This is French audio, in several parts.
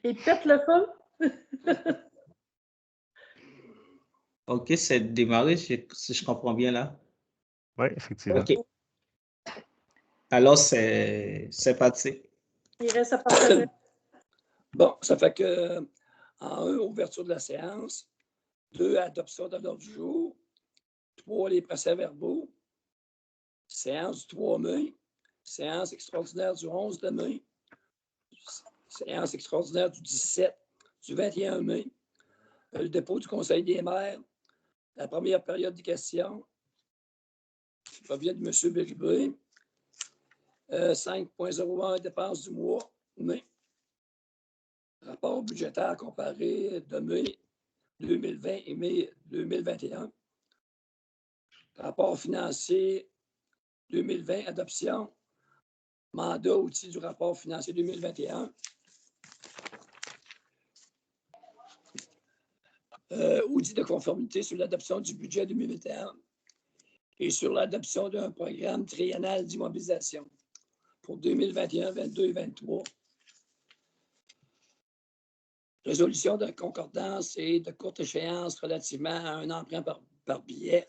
Il pète le feu. OK, c'est démarré, si je comprends bien là. Oui, effectivement. OK. Alors, c'est parti. Il reste à partager. Bon, ça fait que en 1, ouverture de la séance. 2, adoption de l'ordre du jour. 3, les procès-verbaux. Séance du 3 mai. Séance extraordinaire du 11 de mai. Séance extraordinaire du 17, du 21 mai. Le dépôt du Conseil des maires. La première période des questions qui provient de M. Bérubé. 5.01, dépenses du mois, mai. Rapport budgétaire comparé de mai 2020 et mai 2021. Rapport financier 2020, adoption. Mandat outil du rapport financier 2021. Audit de conformité sur l'adoption du budget 2021 et sur l'adoption d'un programme triennal d'immobilisation pour 2021, 2022 et 2023. Résolution de concordance et de courte échéance relativement à un emprunt par billet.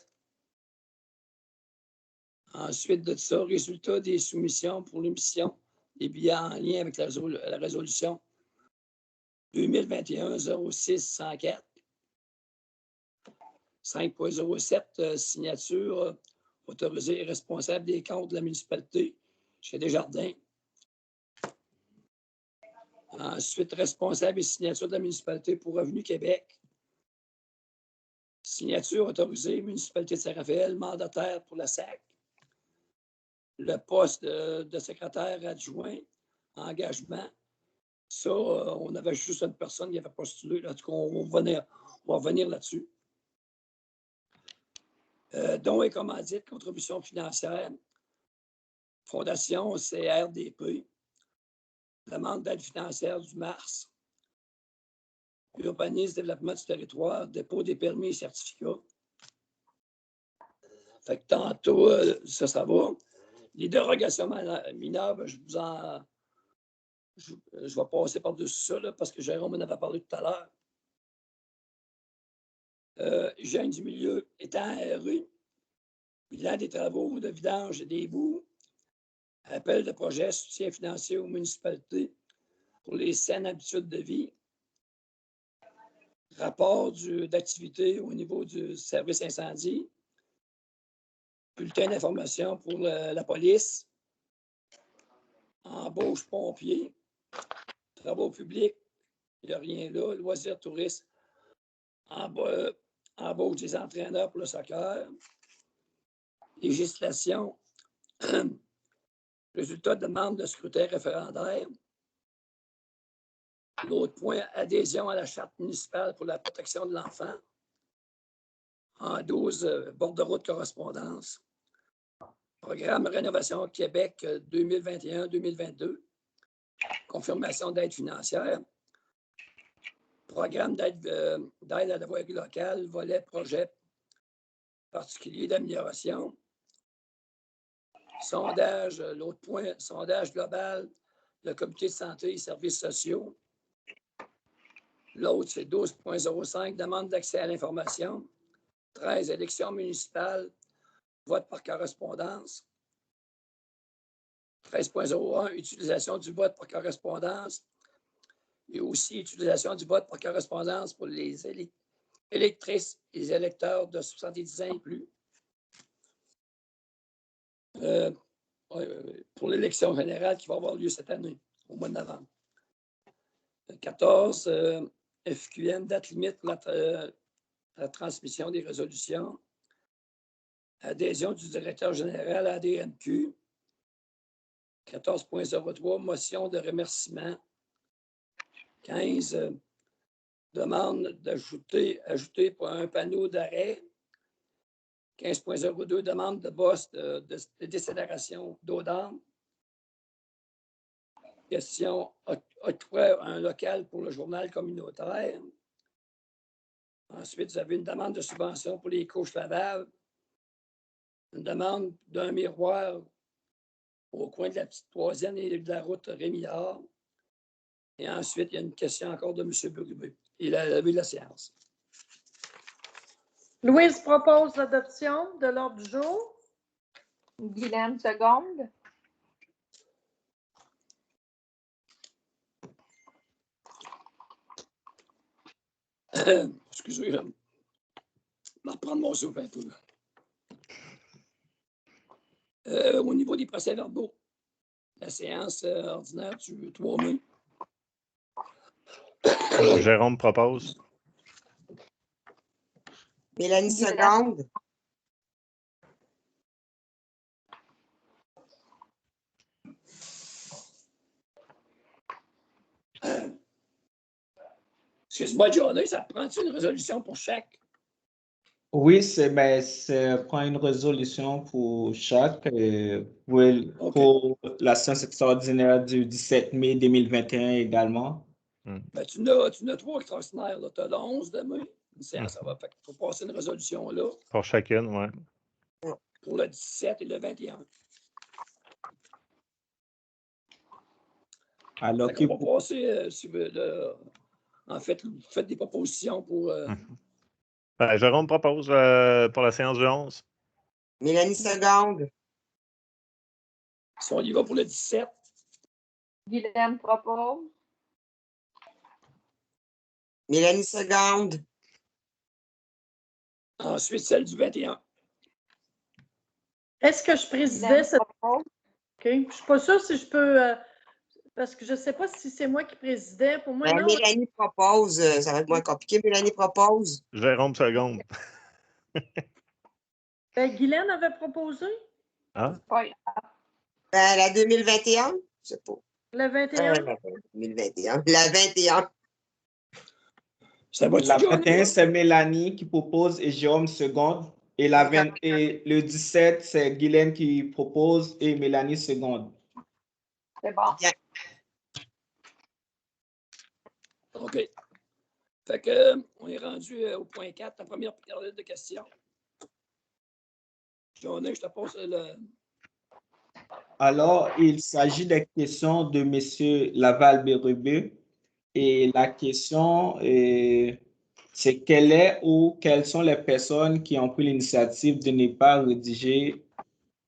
Ensuite de ça, résultat des soumissions pour l'émission des billets en lien avec la résolution 2021-06-104. 5.07, signature autorisée et responsable des comptes de la municipalité chez Desjardins. Ensuite, responsable et signature de la municipalité pour Revenu Québec. Signature autorisée, municipalité de Saint-Raphaël, mandataire pour la SAC. Le poste de secrétaire adjoint, engagement. Ça, on avait juste une personne qui avait postulé. Là, en tout cas, on va revenir là-dessus. Dons et commandites, contribution financière. Fondation CRDP. Demande d'aide financière du mars. Urbanisme, développement du territoire, dépôt des permis et certificats. Fait que tantôt, ça va. Les dérogations mineures, je vais passer par-dessus ça, là, parce que Jérôme en avait parlé tout à l'heure. Hygiène du milieu, étant RU, bilan des travaux de vidange et des boues, appel de projet, soutien financier aux municipalités pour les saines habitudes de vie, rapport d'activité au niveau du service incendie, bulletin d'information pour la police, embauche pompier, travaux publics, il n'y a rien là, loisirs touristes, embauche des entraîneurs pour le soccer, législation, résultat de demande de scrutin référendaire. L'autre point, adhésion à la charte municipale pour la protection de l'enfant. En 12, bordereau de correspondance. Programme Rénovation Québec 2021-2022. Confirmation d'aide financière. Programme d'aide à la voirie locale, volet projet particulier d'amélioration. Sondage, l'autre point, sondage global, le comité de santé et services sociaux. L'autre, c'est 12.05, demande d'accès à l'information. 13, élections municipales, vote par correspondance. 13.01, utilisation du vote par correspondance. Et aussi utilisation du vote par correspondance pour les électrices et les électeurs de 70 ans et plus. Pour l'élection générale qui va avoir lieu cette année, au mois de novembre. 14, FQM, date limite pour la transmission des résolutions. Adhésion du directeur général à ADNQ. 14.03, motion de remerciement. 15, demande d'ajouter pour un panneau d'arrêt. 15.02, demande de bosse de décélération d'eau d'âme. Question, octroie un local pour le journal communautaire. Ensuite, vous avez une demande de subvention pour les couches lavables. Une demande d'un miroir au coin de la petite Troisième et de la route Rémillard. Et ensuite, il y a une question encore de M. Berube. Il a levé la séance. Louise propose l'adoption de l'ordre du jour. Guylaine seconde. Excusez, je vais reprendre mon souffle un peu. Au niveau des procès-verbaux, la séance ordinaire du 3 mai. Jérôme propose. Mélanie Guylaine. seconde. Excuse-moi, Johnny, ça prend-tu une résolution pour chaque? Oui, ça prend une résolution pour chaque, pour la séance extraordinaire du 17 mai 2021 également. Ben, tu n'as 3 extraordinaires. Tu as le 11 de mai. Une séance, ça va. Fait qu'il faut passer une résolution là Pour chacune, oui. pour le 17 et le 21. Alors Fait qu'on va passer, si vous voulez, en fait, vous faites des propositions pour. Ben, Jérôme propose pour la séance du 11. Mélanie seconde. Si on y va pour le 17, Guylaine propose. Mélanie seconde. ensuite celle du 21. Est-ce que je présidais Guylaine cette... propose. OK. Je ne suis pas sûre si je peux... parce que je ne sais pas si c'est moi qui présidais. Pour moi, Ben, non. Mélanie propose. Ça va être moins compliqué. Mélanie propose. Jérôme seconde. Ben, Guylaine avait proposé Ah? Pas- Ben, la 2021, je sais pas. le 21. La 2021. La 21. Ça va-tu, La Johnny? 21, c'est Mélanie qui propose et Jérôme seconde. Et, et le 17, c'est Guylaine qui propose et Mélanie seconde. C'est bon. Bien. OK. Fait que, on est rendu au point 4, la première période de questions. Johnny, je te pose le. Alors, il s'agit des questions de M. Laval-Bérubé. Et la question, c'est quelle est ou quelles sont les personnes qui ont pris l'initiative de ne pas rédiger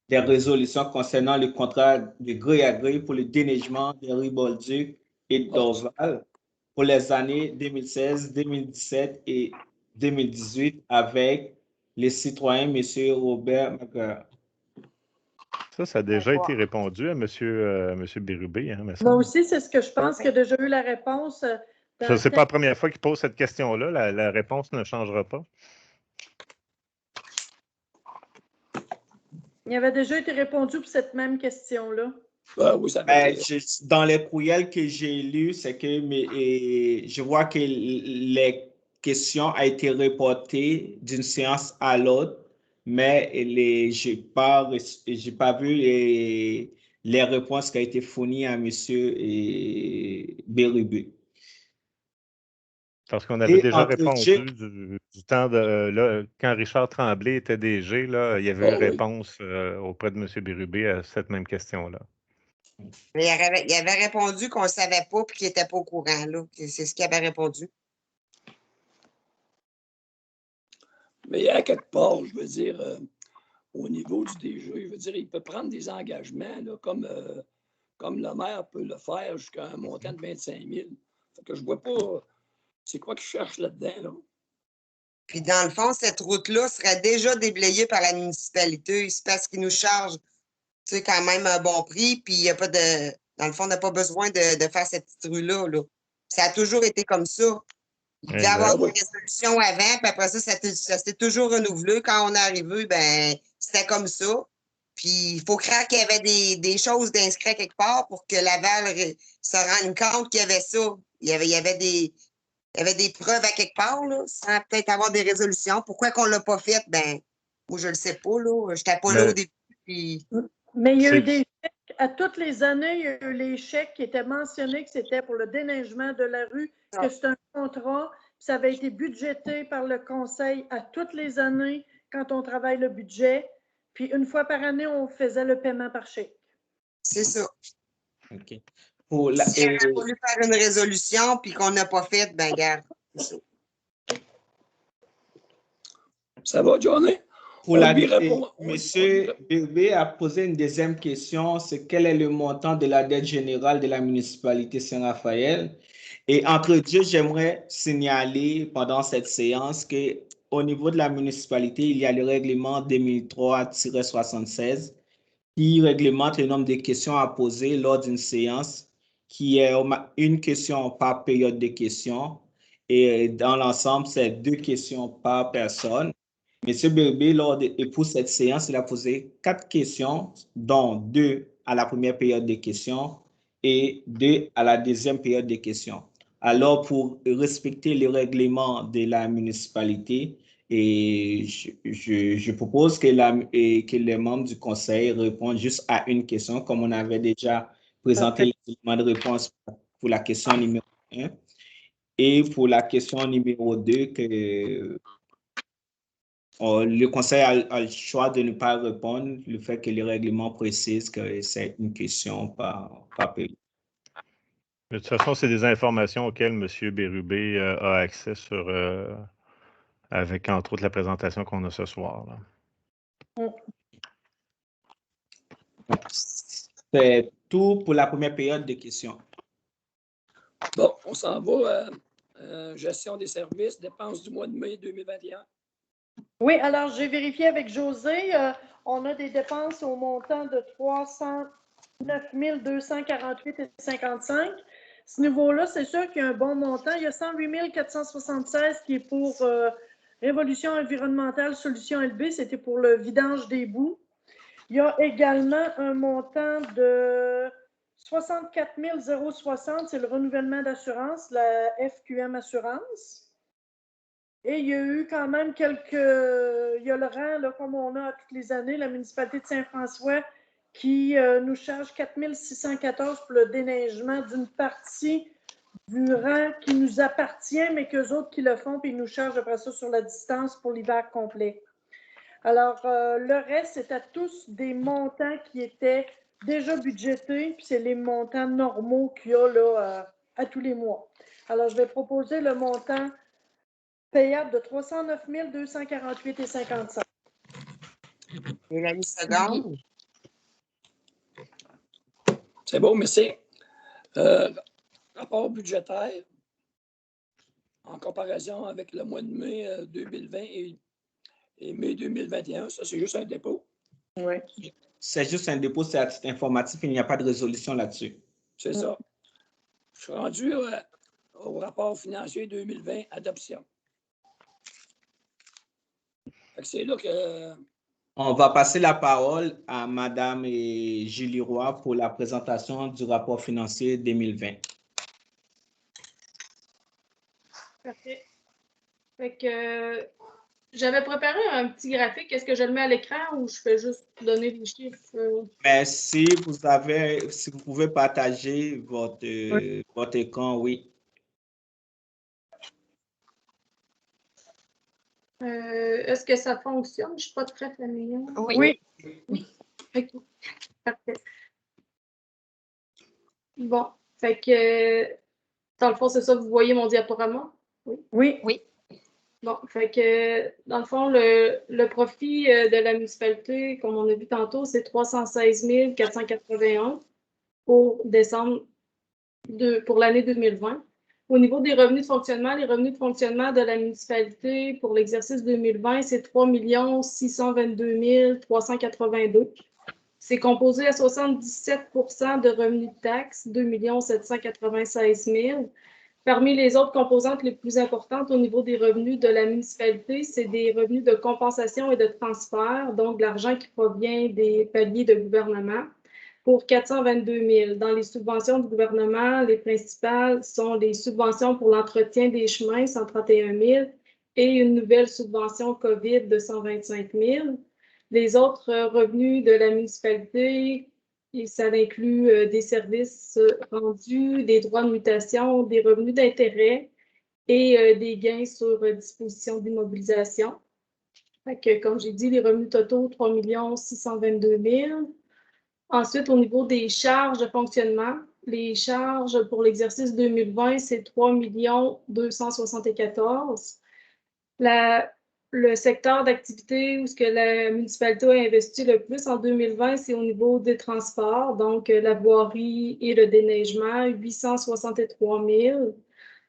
des résolutions concernant le contrat de gré à gré pour le déneigement des Ribolduc et d'Orval pour les années 2016, 2017 et 2018 avec les citoyens M. Robert Maguire. Ça a déjà été répondu à M. Bérubé. Hein, me Moi semble. aussi, c'est ce que je pense qu'il y a déjà eu la réponse. Ce n'est pas la première fois qu'il pose cette question-là. La réponse ne changera pas. Il y avait déjà été répondu pour cette même question-là. Oui, ça va être. Dans les courriels que j'ai lus, c'est que je vois que les questions ont été reportées d'une séance à l'autre, mais je n'ai pas vu les réponses qui ont été fournies à M. Bérubé. Parce qu'on avait déjà entre répondu du temps de quand Richard Tremblay était DG, là, il y avait eu réponse auprès de M. Bérubé à cette même question-là. Mais il avait répondu qu'on ne savait pas et qu'il n'était pas au courant. C'est ce qu'il avait répondu. Mais à quelque part, je veux dire, au niveau du DG, je veux dire, il peut prendre des engagements, là, comme le maire peut le faire jusqu'à un montant de 25 000. Fait que je ne vois pas c'est quoi qu'il cherche là-dedans. Là. Puis dans le fond, cette route-là serait déjà déblayée par la municipalité. C'est parce qu'ils nous chargent quand même un bon prix. Puis il n'y a pas de. Dans le fond, on n'a pas besoin de faire cette petite rue-là. Là. Ça a toujours été comme ça. Il devait y avoir des résolutions avant, puis après ça, ça s'est toujours renouvelé. Quand on est arrivé, ben, c'était comme ça. Puis il faut croire qu'il y avait des choses d'inscrites quelque part pour que Laval se rende compte qu'il y avait ça. Il y avait des preuves à quelque part, là, sans peut-être avoir des résolutions. Pourquoi qu'on ne l'a pas fait? Ben, moi, je ne le sais pas. Je n'étais pas là au début. Puis... Mais il y a eu des chèques. À toutes les années, il y a eu les chèques qui étaient mentionnés que c'était pour le déneigement de la rue, que c'est un contrat. Ça avait été budgété par le conseil à toutes les années quand on travaille le budget. Puis une fois par année, on faisait le paiement par chèque. C'est ça. OK. pour la, Si on a voulu faire une résolution puis qu'on n'a pas fait, ben regarde. c'est ça. Ça va, Johnny? pour On la, lui répond. Monsieur Bébé a posé une deuxième question, c'est quel est le montant de la dette générale de la municipalité Saint-Raphaël? Et entre Dieu, j'aimerais signaler pendant cette séance que au niveau de la municipalité, il y a le règlement 2003-76 qui réglemente le nombre de questions à poser lors d'une séance, qui est une question par période de questions. Et dans l'ensemble, c'est 2 questions par personne. Monsieur Bébé, et pour cette séance, il a posé 4 questions, dont 2 à la première période de questions et 2 à la deuxième période de questions. Alors, pour respecter les règlements de la municipalité, et je propose que les membres du conseil répondent juste à une question, comme on avait déjà présenté les éléments de réponse pour la question numéro 1. Et pour la question numéro 2, que le conseil a le choix de ne pas répondre, le fait que les règlements précisent que c'est une question par pays. De toute façon, c'est des informations auxquelles M. Bérubé a accès avec, entre autres, la présentation qu'on a ce soir. Là. C'est tout pour la première période de questions. Bon, on s'en va à gestion des services, dépenses du mois de mai 2021. Oui, alors j'ai vérifié avec José. On a des dépenses au montant de 309 248,55. Ce niveau-là, c'est sûr qu'il y a un bon montant. Il y a 108 476 qui est pour Révolution environnementale, solution LB. C'était pour le vidange des boues. Il y a également un montant de 64 060, c'est le renouvellement d'assurance, la FQM Assurance. Et il y a eu quand même il y a le rang, là, comme on a toutes les années, la municipalité de Saint-François qui nous charge 4 614 pour le déneigement d'une partie du rang qui nous appartient, mais qu'eux autres qui le font, puis ils nous chargent après ça sur la distance pour l'hiver complet. Alors, le reste, c'est à tous des montants qui étaient déjà budgétés, puis c'est les montants normaux qu'il y a là, à tous les mois. Alors, je vais proposer le montant payable de 309 248,55. Et la seconde. C'est bon, merci. Rapport budgétaire en comparaison avec le mois de mai 2020 et mai 2021, ça, c'est juste un dépôt. Oui. C'est juste un dépôt, c'est à titre informatif, il n'y a pas de résolution là-dessus. C'est ça. Je suis rendu au rapport financier 2020, adoption. C'est là que... On va passer la parole à Mme Julie Roy pour la présentation du rapport financier 2020. Parfait. Fait que j'avais préparé un petit graphique. Est-ce que je le mets à l'écran ou je fais juste donner les chiffres? Mais si vous pouvez partager votre écran, oui. Est-ce que ça fonctionne? Je ne suis pas très familière. Oui. OK. Parfait. Bon. Fait que dans le fond, c'est ça, vous voyez mon diaporama? Oui. Bon, fait que dans le fond, le profit de la municipalité, comme on a vu tantôt, c'est 316 481 pour décembre pour l'année 2020. Au niveau des revenus de fonctionnement, les revenus de fonctionnement de la municipalité pour l'exercice 2020, c'est 3 622 382. C'est composé à 77 de revenus de taxes, 2 796 000. Parmi les autres composantes les plus importantes au niveau des revenus de la municipalité, c'est des revenus de compensation et de transfert, donc de l'argent qui provient des paliers de gouvernement, pour 422 000. Dans les subventions du gouvernement, les principales sont les subventions pour l'entretien des chemins, 131 000, et une nouvelle subvention COVID de 125 000. Les autres revenus de la municipalité, ça inclut des services rendus, des droits de mutation, des revenus d'intérêt et des gains sur disposition d'immobilisation. Comme j'ai dit, les revenus totaux, 3 622 000. Ensuite, au niveau des charges de fonctionnement, les charges pour l'exercice 2020, c'est 3 274 000. Le secteur d'activité où ce que la municipalité a investi le plus en 2020, c'est au niveau des transports, donc la voirie et le déneigement, 863 000.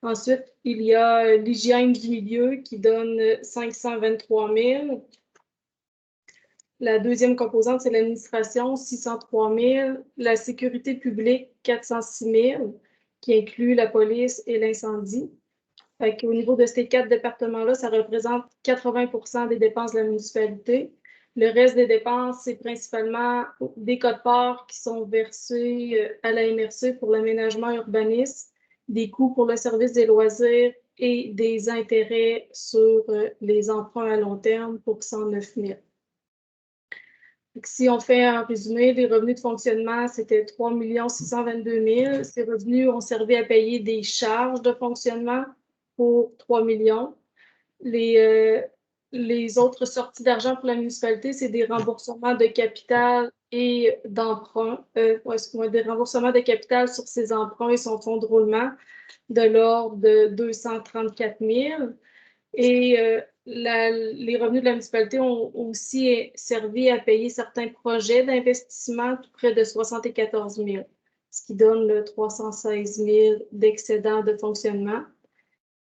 Ensuite, il y a l'hygiène du milieu qui donne 523 000. La deuxième composante, c'est l'administration, 603 000. La sécurité publique, 406 000, qui inclut la police et l'incendie. Au niveau de ces 4 départements-là, ça représente 80 des dépenses de la municipalité. Le reste des dépenses, c'est principalement des quotes-parts qui sont versés à la MRC pour l'aménagement urbaniste, des coûts pour le service des loisirs et des intérêts sur les emprunts à long terme pour 109 000. Si on fait un résumé, les revenus de fonctionnement, c'était 3 622 000. Ces revenus ont servi à payer des charges de fonctionnement pour 3 millions. Les autres sorties d'argent pour la municipalité, c'est des remboursements de capital et d'emprunt, des remboursements de capital sur ses emprunts et son fonds de roulement de l'ordre de 234 000. Et les revenus de la municipalité ont aussi servi à payer certains projets d'investissement, tout près de 74 000, ce qui donne le 316 000 d'excédent de fonctionnement.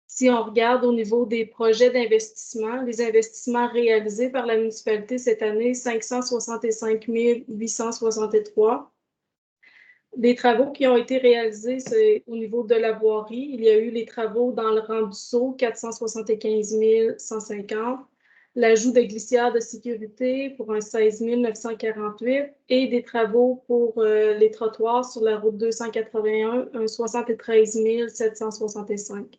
Si on regarde au niveau des projets d'investissement, les investissements réalisés par la municipalité cette année, 565 863. Les travaux qui ont été réalisés, c'est au niveau de la voirie. Il y a eu les travaux dans le rang du Sceau, 475 150. L'ajout de glissières de sécurité pour un 16 948 et des travaux pour les trottoirs sur la route 281, un 73 765.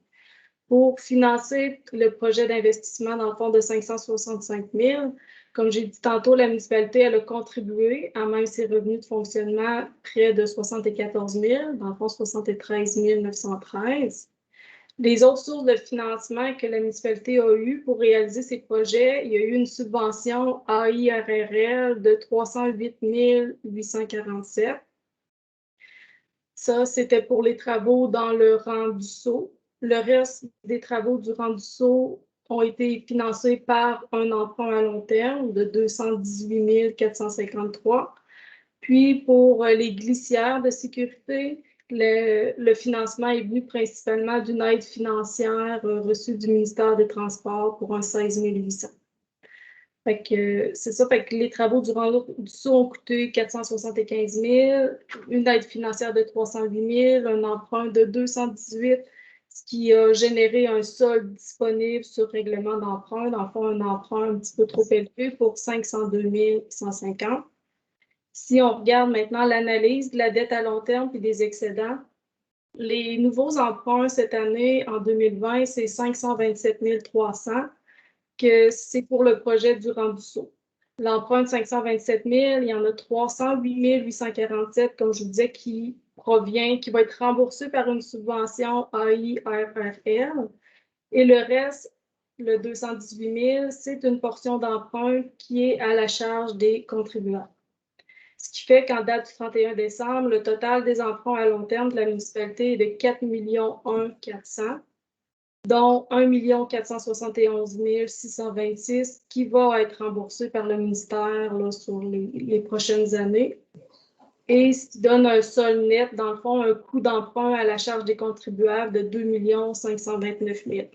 Pour financer le projet d'investissement dans le fond de 565 000, comme j'ai dit tantôt, la municipalité elle a contribué à même ses revenus de fonctionnement près de 74 000, dans le fond 73 913. Les autres sources de financement que la municipalité a eues pour réaliser ces projets, il y a eu une subvention AIRRL de 308 847. Ça, c'était pour les travaux dans le rang du Sceau. Le reste des travaux du rang du Sceau ont été financés par un emprunt à long terme de 218 453. Puis, pour les glissières de sécurité, le financement est venu principalement d'une aide financière reçue du ministère des Transports pour un 16 800. C'est ça, les travaux du rang du Sceau ont coûté 475 000, une aide financière de 308 000, un emprunt de 218, ce qui a généré un solde disponible sur règlement d'emprunt, dans le fond, un emprunt un petit peu trop élevé pour 502 150. Si on regarde maintenant l'analyse de la dette à long terme et des excédents, les nouveaux emprunts cette année, en 2020, c'est 527 300. Que c'est pour le projet du rang du Sceau. L'emprunt de 527 000, il y en a 308 847, comme je vous disais, qui va être remboursé par une subvention AIRRL. Et le reste, le 218 000, c'est une portion d'emprunt qui est à la charge des contribuables. Ce qui fait qu'en date du 31 décembre, le total des emprunts à long terme de la municipalité est de 4 400 000, dont 1 471 626 qui va être remboursé par le ministère là, sur les prochaines années. Et ce qui donne un solde net, dans le fond, un coût d'emprunt à la charge des contribuables de 2 529 000.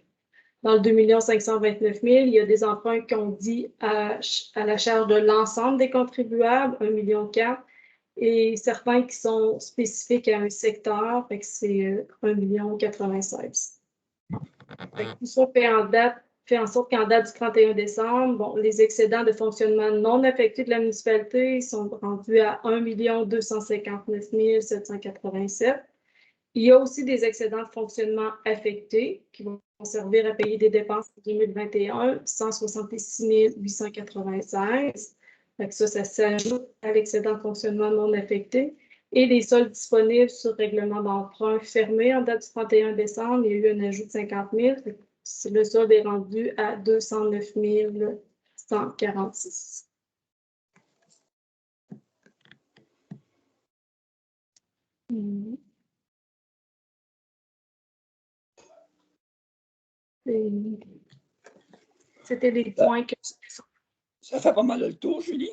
Dans le 2 529 000, il y a des emprunts qu'on dit à la charge de l'ensemble des contribuables, 1,4 million, et certains qui sont spécifiques à un secteur, c'est 1,96 million. Tout ça fait en sorte qu'en date du 31 décembre, les excédents de fonctionnement non affectés de la municipalité sont rendus à 1 259 787. Il y a aussi des excédents de fonctionnement affectés qui vont servir à payer des dépenses en 2021, 166 896. Ça s'ajoute à l'excédent de fonctionnement non affecté. Et les soldes disponibles sur règlement d'emprunt fermé en date du 31 décembre, il y a eu un ajout de 50 000. Le solde est rendu à 209 146. C'était les points que Ça fait pas mal le tour, Julie.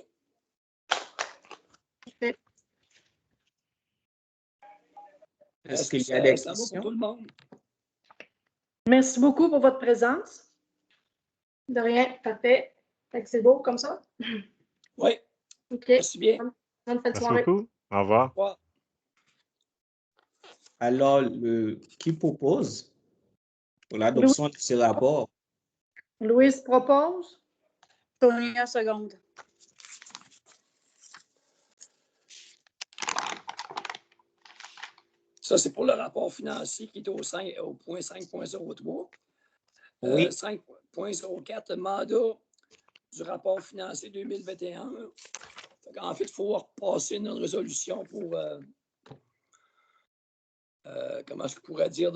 Est-ce qu'il y a des ça va pour questions? tout le monde? Merci beaucoup pour votre présence. De rien, parfait. Fait que c'est beau comme ça? Oui, OK. merci bien. Bonne fin de Merci soirée. beaucoup. Au revoir. Au revoir. Alors, qui propose pour l'adoption de ce rapport? Louise propose. Tonia, seconde. Ça, c'est pour le rapport financier qui est au point 5.03. Oui. 5.04, le mandat du rapport financier 2021. En fait, il faut repasser une résolution pour, comment je pourrais dire,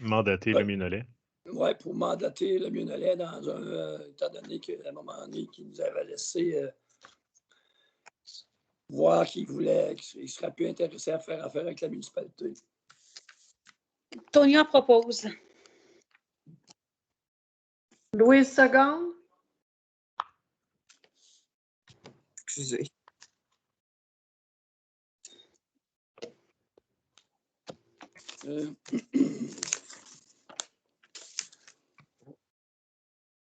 Mandater le Minolet. Oui, pour mandater le Minolet dans un, étant donné qu'à un moment donné, qu'il nous avait laissé voir qu'il serait plus intéressé à faire affaire avec la municipalité. Tonia propose. Louise seconde. Excusez.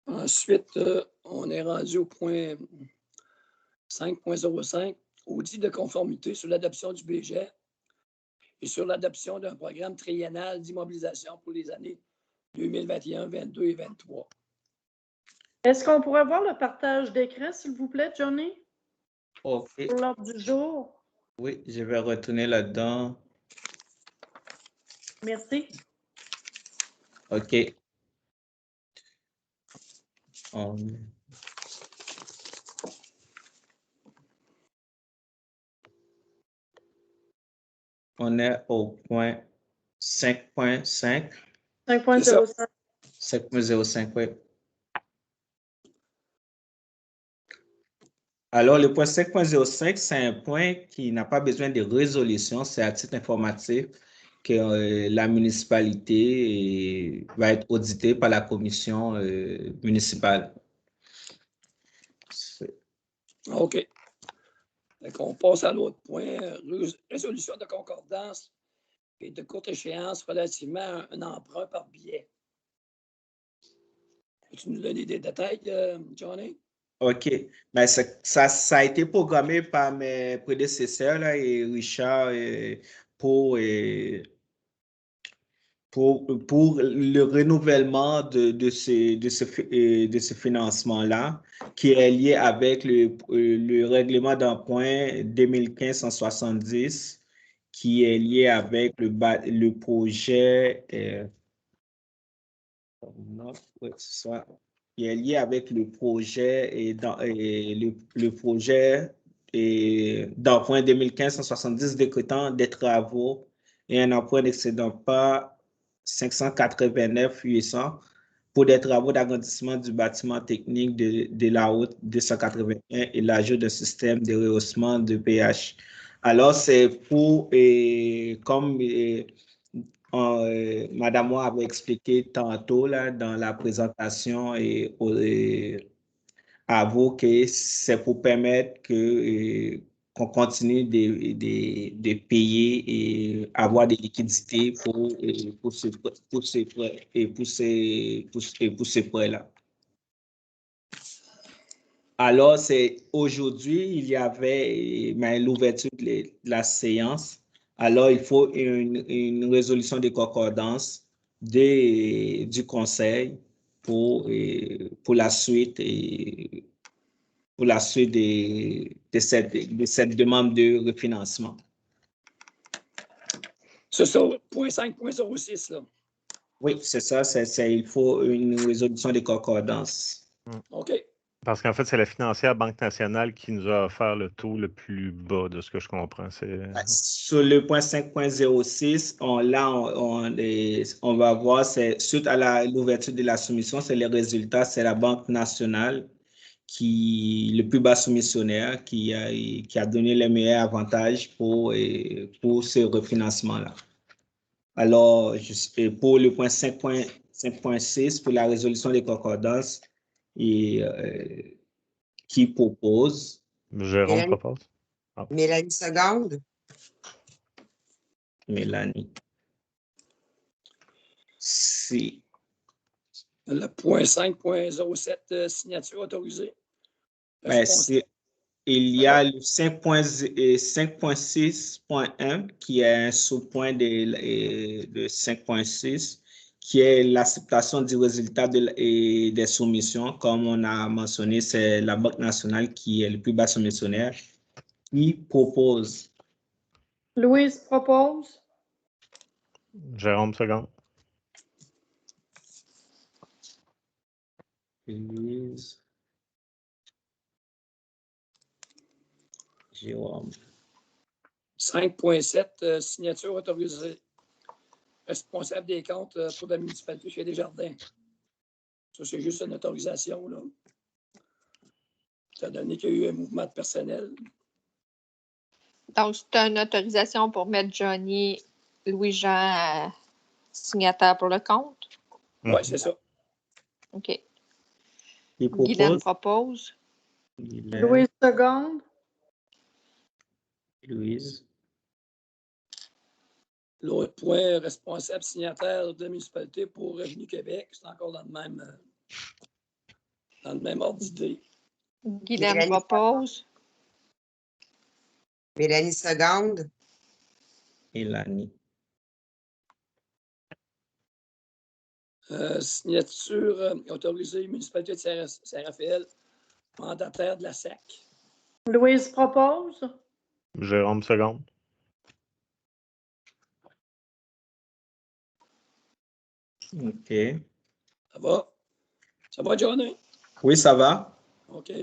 Ensuite, on est rendu au point 5.05, audit de conformité sur l'adoption du budget et sur l'adoption d'un programme triennal d'immobilisation pour les années 2021, 2022 et 2023. Est-ce qu'on pourrait voir le partage d'écran, s'il vous plaît, Johnny, OK. pour l'ordre du jour? Oui, je vais retourner là-dedans. Merci. OK. On est au point 5.5. 5.05. 5.05, oui. Alors, le point 5.05, c'est un point qui n'a pas besoin de résolution, c'est à titre informatif que la municipalité va être auditée par la commission municipale. OK. Donc, on passe à l'autre point, résolution de concordance et de courte échéance relativement à un emprunt par billet. Peux-tu nous donner des détails, Johnny? OK. Ben, ça a été programmé par mes prédécesseurs là, et Richard pour le renouvellement de ce financement-là, qui est lié avec le règlement d'emprunt 2015-170, qui est lié avec le projet, qui est lié avec le projet le projet d'emprunt 2015-170 décrétant des travaux et un emprunt n'excédant pas 589 800 pour des travaux d'agrandissement du bâtiment technique de la route 281 et l'ajout d'un système de rehaussement de pH. Alors, c'est pour, comme Madame Moore avait expliqué tantôt là, dans la présentation à vous que c'est pour permettre qu'on continue de payer et avoir des liquidités pour ces prêts-là. Alors, c'est aujourd'hui, il y avait l'ouverture de la séance. Alors, il faut une résolution de concordance du conseil pour la suite de cette demande de refinancement. C'est ça, point 5.06, là. Oui, c'est ça. Il faut une résolution de concordance. OK. Parce qu'en fait, c'est la financière Banque nationale qui nous a offert le taux le plus bas, de ce que je comprends. Sur le point 5.06, on va voir, c'est suite à l'ouverture de la soumission, c'est les résultats, c'est la Banque nationale le plus bas soumissionnaire qui a donné les meilleurs avantages pour ce refinancement-là. Alors, pour le point 5.06, 5.6 pour la résolution des concordances et qui propose? Jérôme Mélanie. propose. Mélanie seconde. Mélanie. Si. Le point 5.07, signature autorisée. Ben, il y a le 5.6.1 qui est un sous-point de 5.6 qui est l'acceptation du résultat des soumissions. Comme on a mentionné, c'est la Banque nationale qui est le plus bas soumissionnaire qui propose. Louise propose. Jérôme seconde. Louise. Jérôme. 5.7, signature autorisée. Responsable des comptes pour la municipalité chez Desjardins. Ça, c'est juste une autorisation, là. Étant donné qu'il y a eu un mouvement de personnel. Donc, c'est une autorisation pour mettre Johnny Louis-Jean signataire pour le compte. Oui, c'est ça. OK. Qui Guylaine propose? propose. Louise seconde. Louise. L'autre point, responsable signataire de la municipalité pour Revenu Québec, c'est encore dans le même ordre d'idée. Guylaine Mélanie propose. Mélanie seconde. Mélanie. Signature autorisée, municipalité de Saint-Raphaël, mandataire de la SAC. Louise propose. Jérôme seconde. OK. Ça va? Ça va, Johnny? Oui, ça va. OK.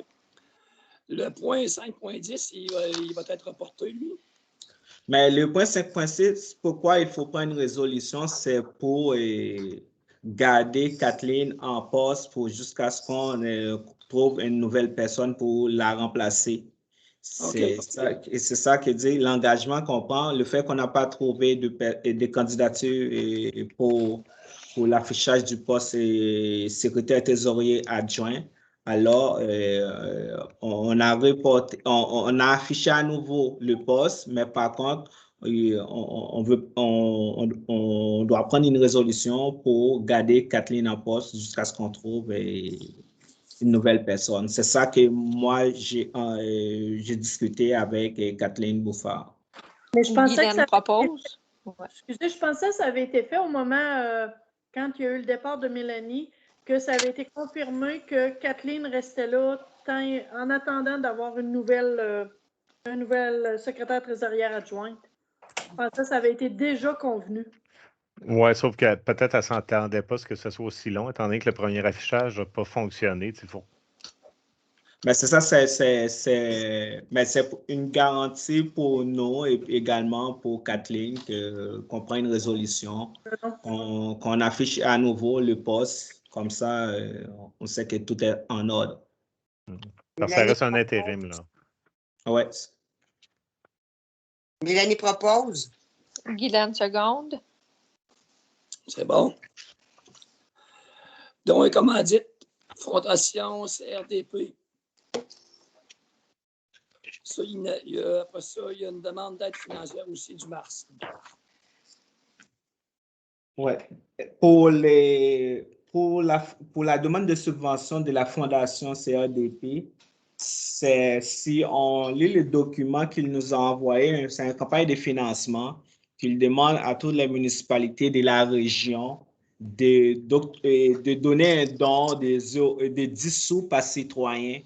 Le point 5.10, il va être reporté, lui. Mais le point 5.6, pourquoi il faut pas une résolution, c'est pour garder Kathleen en poste jusqu'à ce qu'on trouve une nouvelle personne pour la remplacer. C'est ça que dit l'engagement qu'on prend, le fait qu'on n'a pas trouvé de candidature pour l'affichage du poste secrétaire trésorier adjoint. Alors, on a affiché à nouveau le poste, mais par contre, on doit prendre une résolution pour garder Kathleen en poste jusqu'à ce qu'on trouve une nouvelle personne. C'est ça que moi, j'ai discuté avec Kathleen Bouffard. Mais je pensais que Guylaine propose. Excusez, je pensais que ça avait été fait au moment, quand il y a eu le départ de Mélanie, que ça avait été confirmé que Kathleen restait là en attendant d'avoir une nouvelle secrétaire trésorière adjointe. Je pensais que ça avait été déjà convenu. Oui, sauf que peut-être elle ne s'entendait pas que ce soit aussi long, étant donné que le premier affichage n'a pas fonctionné. Mais c'est ça, c'est une garantie pour nous et également pour Kathleen qu'on prend une résolution, qu'on affiche à nouveau le poste, comme ça, on sait que tout est en ordre. Parce que ça reste un intérim, là. Oui. Mélanie propose. Guylaine seconde. C'est bon. Donc, comment dit, Fondation CRDP. Ça, après ça, il y a une demande d'aide financière aussi du Mars. Oui. Pour la demande de subvention de la Fondation CRDP, si on lit le document qu'il nous a envoyé, c'est une campagne de financement qu'il demande à toutes les municipalités de la région de donner un don de 10 sous par citoyen.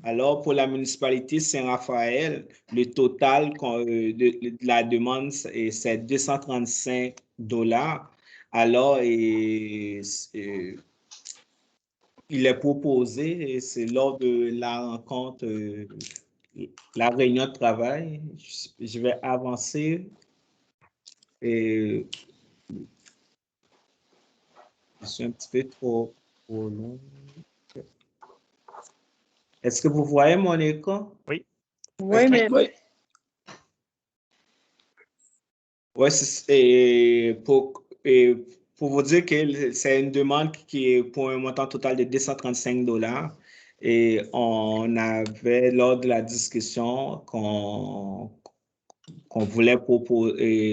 Alors, pour la municipalité Saint-Raphaël, le total de la demande, c'est 235 $. Alors, il est proposé, c'est lors de la rencontre, la réunion de travail, je vais avancer. Je suis un petit peu trop long. Est-ce que vous voyez mon écran? Oui. Oui, mais Oui. Oui, pour pour vous dire que c'est une demande qui est pour un montant total de 235 $. Et on avait, lors de la discussion, qu'on voulait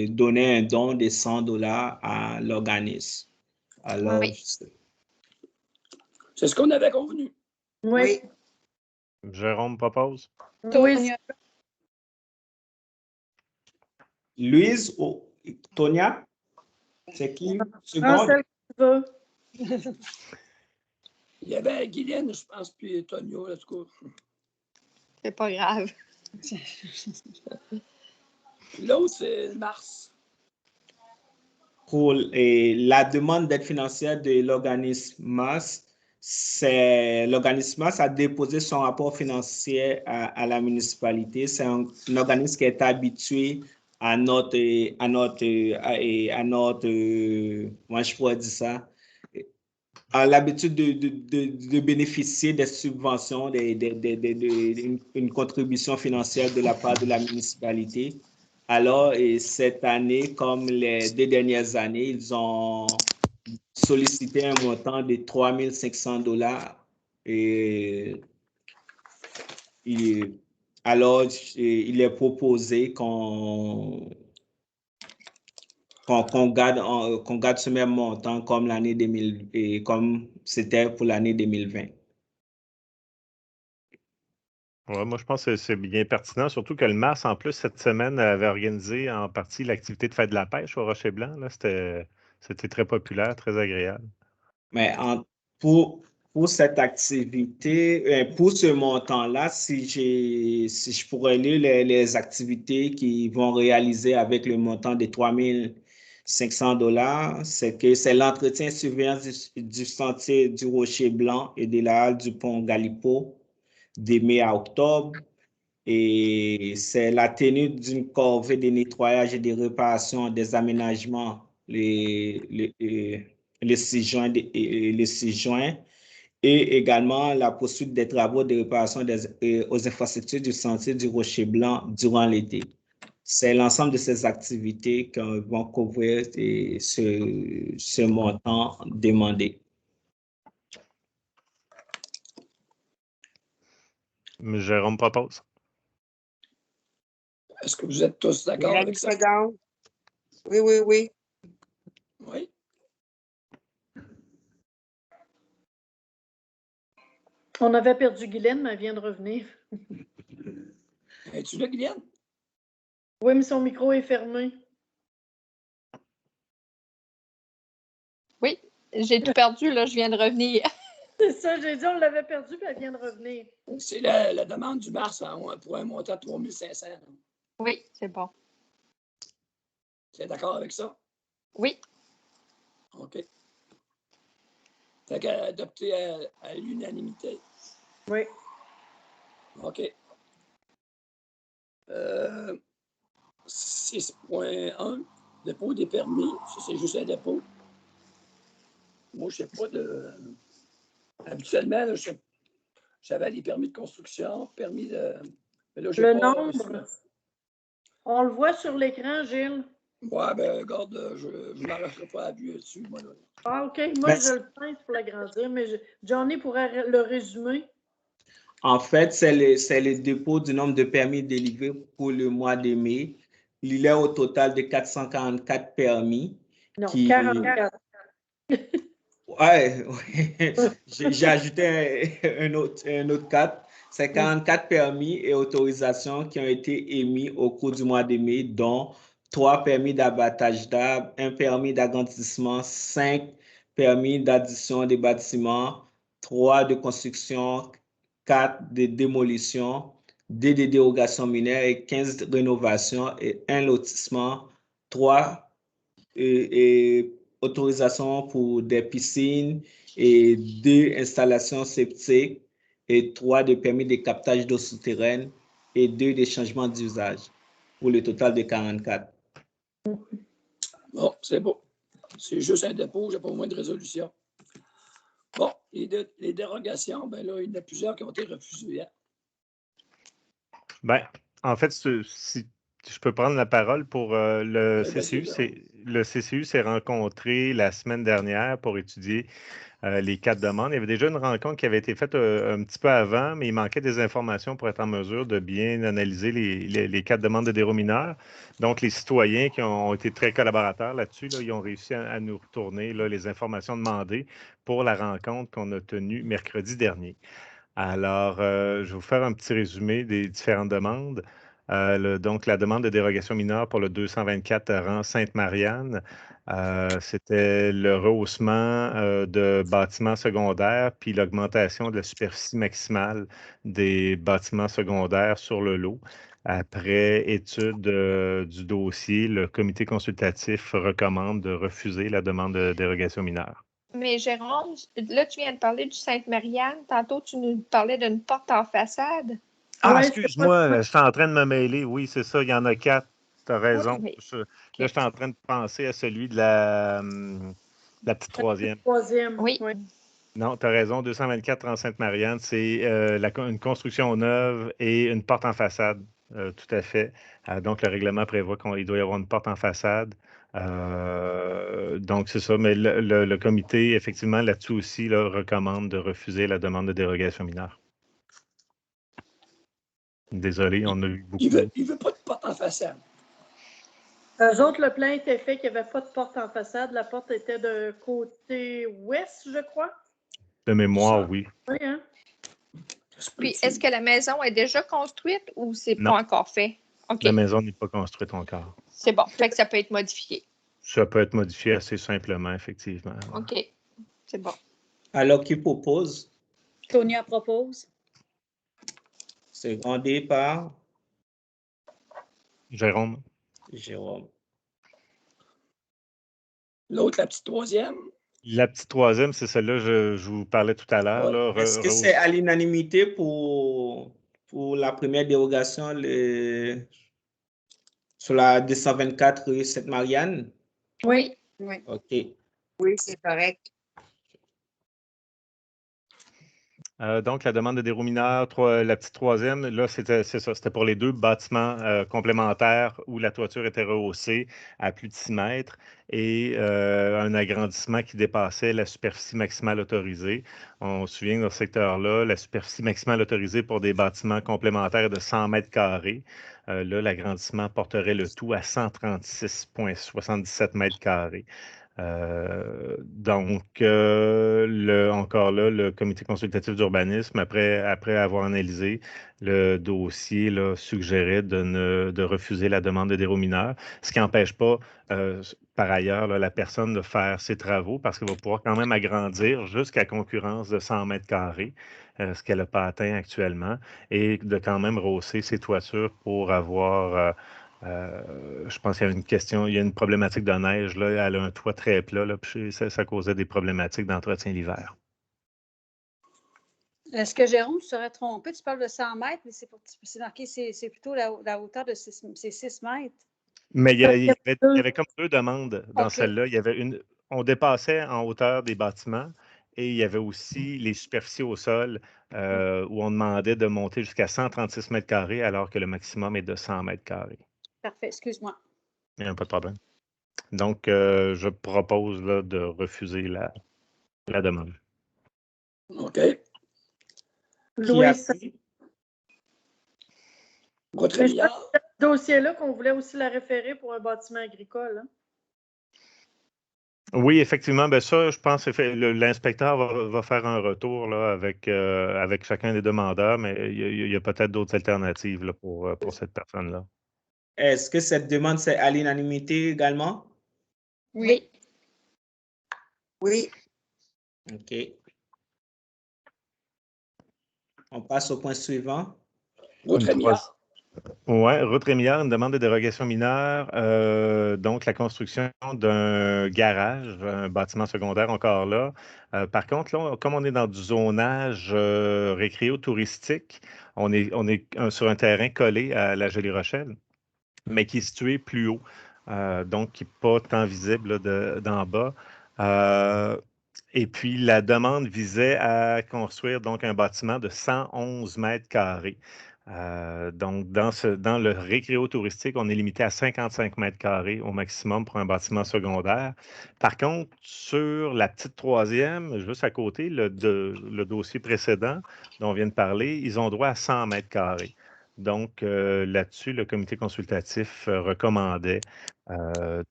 donner un don de 100 $ à l'organisme. Alors, Oui. C'est ce qu'on avait convenu. Oui. Jérôme propose. Oui. Tonia. Louise ou Tonia? C'est qui? Prends Seconde? celle que tu veux. Il y avait Guylaine, je pense, puis Tonio, là, tout cas. C'est pas grave. Puis l'autre, c'est Mars. Pour la demande d'aide financière de l'organisme MAS, l'organisme MAS a déposé son rapport financier à la municipalité. C'est un organisme qui est habitué à notre moi je pourrais dire ça, a l'habitude de bénéficier des subventions, une contribution financière de la part de la municipalité. Alors, cette année, comme les 2 dernières années, ils ont sollicité un montant de 3 500 $. Alors, il est proposé qu'on garde ce même montant comme l'année 2000 et comme c'était pour l'année 2020. Ouais, moi, je pense que c'est bien pertinent, surtout que le MAS, en plus, cette semaine, avait organisé en partie l'activité de fête de la pêche au Rocher-Blanc. C'était très populaire, très agréable. Mais pour cette activité, pour ce montant-là, si je pourrais lire les activités qu'ils vont réaliser avec le montant de 3 500 $, c'est que c'est l'entretien et surveillance du sentier du Rocher Blanc et de la halle du pont Galipo de mai à octobre. Et c'est la tenue d'une corvée de nettoyage et de réparation des aménagements le 6 juin, et également la poursuite des travaux de réparation aux infrastructures du sentier du Rocher Blanc durant l'été. C'est l'ensemble de ces activités qui vont couvrir ce montant demandé. Jérôme propose. Est-ce que vous êtes tous d'accord Une avec ça? seconde. Oui, oui, oui. Oui. On avait perdu Guylaine, mais elle vient de revenir. Es-tu là, Guylaine? Oui, mais son micro est fermé. Oui, j'ai tout perdu, là, je viens de revenir. C'est ça, j'ai dit, on l'avait perdu, puis elle vient de revenir. C'est la demande du Mars pour un montant de 3 500. Oui, c'est bon. Tu es d'accord avec ça? Oui, OK. Fait qu'adopté à l'unanimité. Oui. OK. 6.1, dépôt des permis. Ça, c'est juste un dépôt. Moi, je ne sais pas de. Habituellement, là, j'avais des permis de construction, permis de. Mais là, j'ai Le pas nombre, reçu. on le voit sur l'écran, Gilles. Ouais, ben, regarde, je ne m'arrêterai pas à vue dessus, moi, là. Ah, OK. Moi, je le pince pour l'agrandir, mais Johnny pourrait le résumer. En fait, c'est le dépôt du nombre de permis délivrés pour le mois de mai. Il est au total de 444 permis. Non, 44. Ouais, j'ai ajouté un autre 4. C'est 44 permis et autorisations qui ont été émis au cours du mois de mai, dont 3 permis d'abattage d'arbres, 1 permis d'agrandissement, 5 permis d'addition des bâtiments, 3 de construction, 4 de démolition, 2 de dérogation minière et 15 de rénovation et 1 lotissement, 3 et autorisation pour des piscines et 2 installations septiques et 3 de permis de captage d'eau souterraine et 2 de changements d'usage pour le total de 44. Bon, c'est beau. C'est juste un dépôt, j'ai pas moins de résolution. Bon, les dérogations, ben là, il y en a plusieurs qui ont été refusées. Hein? Ben, en fait, je peux prendre la parole pour le Oui, vas-y, CCU. Le CCU s'est rencontré la semaine dernière pour étudier les 4 demandes. Il y avait déjà une rencontre qui avait été faite un petit peu avant, mais il manquait des informations pour être en mesure de bien analyser les 4 demandes de dérôt mineur. Donc, les citoyens qui ont été très collaborateurs là-dessus, là, ils ont réussi à nous retourner là, les informations demandées pour la rencontre qu'on a tenue mercredi dernier. Alors, je vais vous faire un petit résumé des différentes demandes. Donc, la demande de dérogation mineure pour le 224 rang Sainte-Marianne, c'était le rehaussement de bâtiments secondaires puis l'augmentation de la superficie maximale des bâtiments secondaires sur le lot. Après étude du dossier, le comité consultatif recommande de refuser la demande de dérogation mineure. Mais Jérôme, là, tu viens de parler du Sainte-Marianne. Tantôt, tu nous parlais d'une porte en façade. Ah, Ouais, excuse-moi, je suis en train de me mêler. Oui, c'est ça, il y en a 4. Tu as raison. Oui. Là, je suis en train de penser à celui de la petite troisième. Troisième. Oui. Non, tu as raison, 224 en Sainte-Marianne, c'est une construction neuve et une porte en façade. Tout à fait. Donc, le règlement prévoit qu'il doit y avoir une porte en façade. Donc, c'est ça. Mais le comité, effectivement, là-dessus aussi, là, recommande de refuser la demande de dérogation mineure. Désolé, on a eu beaucoup. Il veut pas de porte en façade. Eux autres, le plan était fait qu'il n'y avait pas de porte en façade. La porte était de côté ouest, je crois. De mémoire, oui. Oui, hein? Puis, est-ce que la maison est déjà construite ou c'est Non. pas encore fait? OK. La maison n'est pas construite encore. C'est bon. Fait que ça peut être modifié. Ça peut être modifié assez simplement, effectivement. OK. C'est bon. Alors, qui propose? Tonia propose. Secondé par Jérôme? Jérôme. L'autre, la petite troisième. La petite troisième, c'est celle-là que je vous parlais tout à l'heure. là. Est-ce que c'est à l'unanimité pour la première dérogation sur la 224 rue Sainte-Marianne? Oui. Oui. OK. Oui, c'est correct. Donc, la demande de dérôt mineur, la petite troisième, là, c'est ça. C'était pour les 2 bâtiments complémentaires où la toiture était rehaussée à plus de 6 mètres et un agrandissement qui dépassait la superficie maximale autorisée. On se souvient que dans ce secteur-là, la superficie maximale autorisée pour des bâtiments complémentaires est de 100 mètres carrés. Là, l'agrandissement porterait le tout à 136,77 mètres carrés. Donc, encore là, le comité consultatif d'urbanisme, après avoir analysé le dossier, là, suggérait de refuser la demande de dérôt mineur, ce qui n'empêche pas, par ailleurs, là, la personne de faire ses travaux parce qu'elle va pouvoir quand même agrandir jusqu'à concurrence de 100 mètres carrés, ce qu'elle n'a pas atteint actuellement, et de quand même rehausser ses toitures pour avoir... je pense qu'il y a une question, il y a une problématique de neige, là, elle a un toit très plat, là, puis ça causait des problématiques d'entretien l'hiver. Est-ce que Jérôme, tu serais trompé? Tu parles de 100 mètres, mais c'est marqué, c'est plutôt la hauteur de 6 mètres. Mais il y avait comme 2 demandes dans OK. celle-là. On dépassait en hauteur des bâtiments et il y avait aussi les superficies au sol où on demandait de monter jusqu'à 136 mètres carrés alors que le maximum est de 100 mètres carrés. Parfait, excuse-moi. Il n'y a pas de problème. Donc, je propose là, de refuser la demande. OK. Louis, Votre dossier-là qu'on voulait aussi la référer pour un bâtiment agricole. Hein? Oui, effectivement. Ben ça, je pense que l'inspecteur va faire un retour là, avec chacun des demandeurs, mais il y a peut-être d'autres alternatives là, pour cette personne-là. Est-ce que cette demande, c'est à l'unanimité également? Oui. Oui. OK. On passe au point suivant. Rémillard. Oui, route Rémillard, une demande de dérogation mineure. Donc, la construction d'un garage, un bâtiment secondaire encore là. Par contre, là, comme on est dans du zonage récréo-touristique, on est sur un terrain collé à la Jolie-Rochelle, mais qui est situé plus haut, donc qui n'est pas tant visible là, d'en bas. Et puis, la demande visait à construire donc un bâtiment de 111 mètres carrés. Donc, dans le récréo touristique, on est limité à 55 mètres carrés au maximum pour un bâtiment secondaire. Par contre, sur la petite troisième, juste à côté, le dossier précédent dont on vient de parler, ils ont droit à 100 mètres carrés. Donc, là-dessus, le comité consultatif recommandait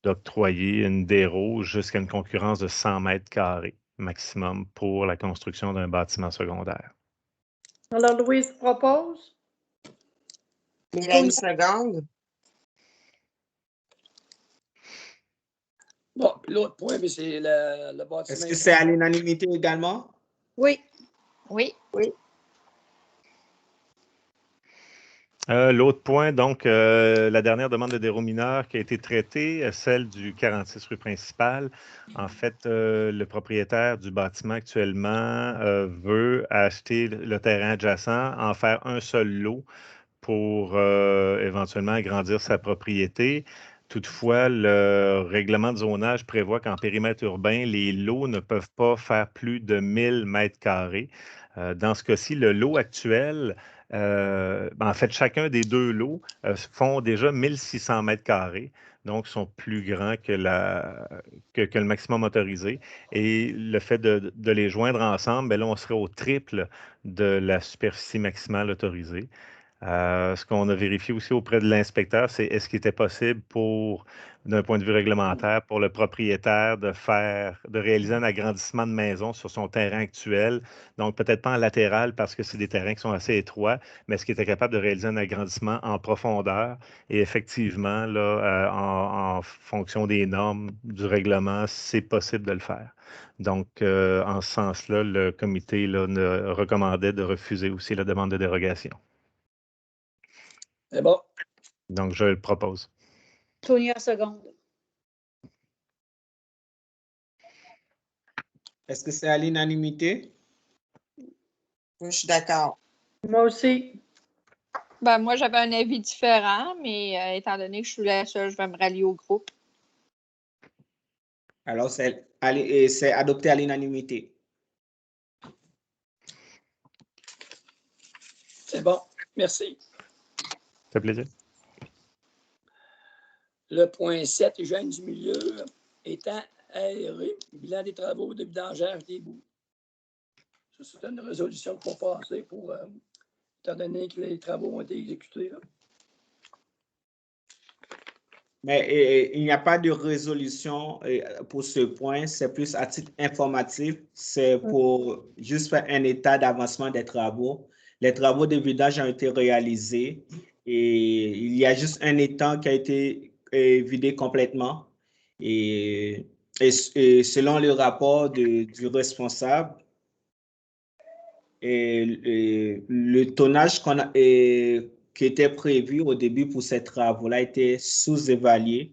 d'octroyer une déroge jusqu'à une concurrence de 100 mètres carrés maximum pour la construction d'un bâtiment secondaire. Alors, Louise propose. Mélanie seconde. Bon, puis l'autre point, mais c'est le bâtiment. Est-ce que c'est à l'unanimité également? Oui. Oui. Oui. L'autre point, donc, la dernière demande de dérôt mineur qui a été traitée, celle du 46 rue principale. En fait, le propriétaire du bâtiment actuellement veut acheter le terrain adjacent, en faire un seul lot pour éventuellement agrandir sa propriété. Toutefois, le règlement de zonage prévoit qu'en périmètre urbain, les lots ne peuvent pas faire plus de 1000 mètres carrés. Dans ce cas-ci, le lot actuel, en fait, chacun des deux lots font déjà 1600 mètres carrés, donc sont plus grands que le maximum autorisé. Et le fait de les joindre ensemble, bien là, on serait au triple de la superficie maximale autorisée. Ce qu'on a vérifié aussi auprès de l'inspecteur, c'est est-ce qu'il était possible d'un point de vue réglementaire, pour le propriétaire de réaliser un agrandissement de maison sur son terrain actuel. Donc, peut-être pas en latéral parce que c'est des terrains qui sont assez étroits, mais est-ce qu'il était capable de réaliser un agrandissement en profondeur? Et effectivement, là, en fonction des normes du règlement, c'est possible de le faire. Donc, en ce sens-là, le comité là, recommandait de refuser aussi la demande de dérogation. C'est bon. Donc, je le propose. Tonia seconde. Est-ce que c'est à l'unanimité? Je suis d'accord. Moi aussi. Ben, moi, j'avais un avis différent, mais étant donné que je suis la seule, je vais me rallier au groupe. Alors, c'est adopté à l'unanimité. C'est bon. Merci. Ça fait plaisir. Le point 7, hygiène du milieu étant aéré, bilan des travaux de vidangeage des boues. Ça, c'est une résolution qu'il faut passer étant donné que les travaux ont été exécutés. Là. Mais il n'y a pas de résolution pour ce point. C'est plus à titre informatif. C'est pour juste faire un état d'avancement des travaux. Les travaux de vidage ont été réalisés et il y a juste un étang qui a été vidé complètement. Et selon le rapport du responsable, le tonnage qui était prévu au début pour ces travaux-là était sous-évalué.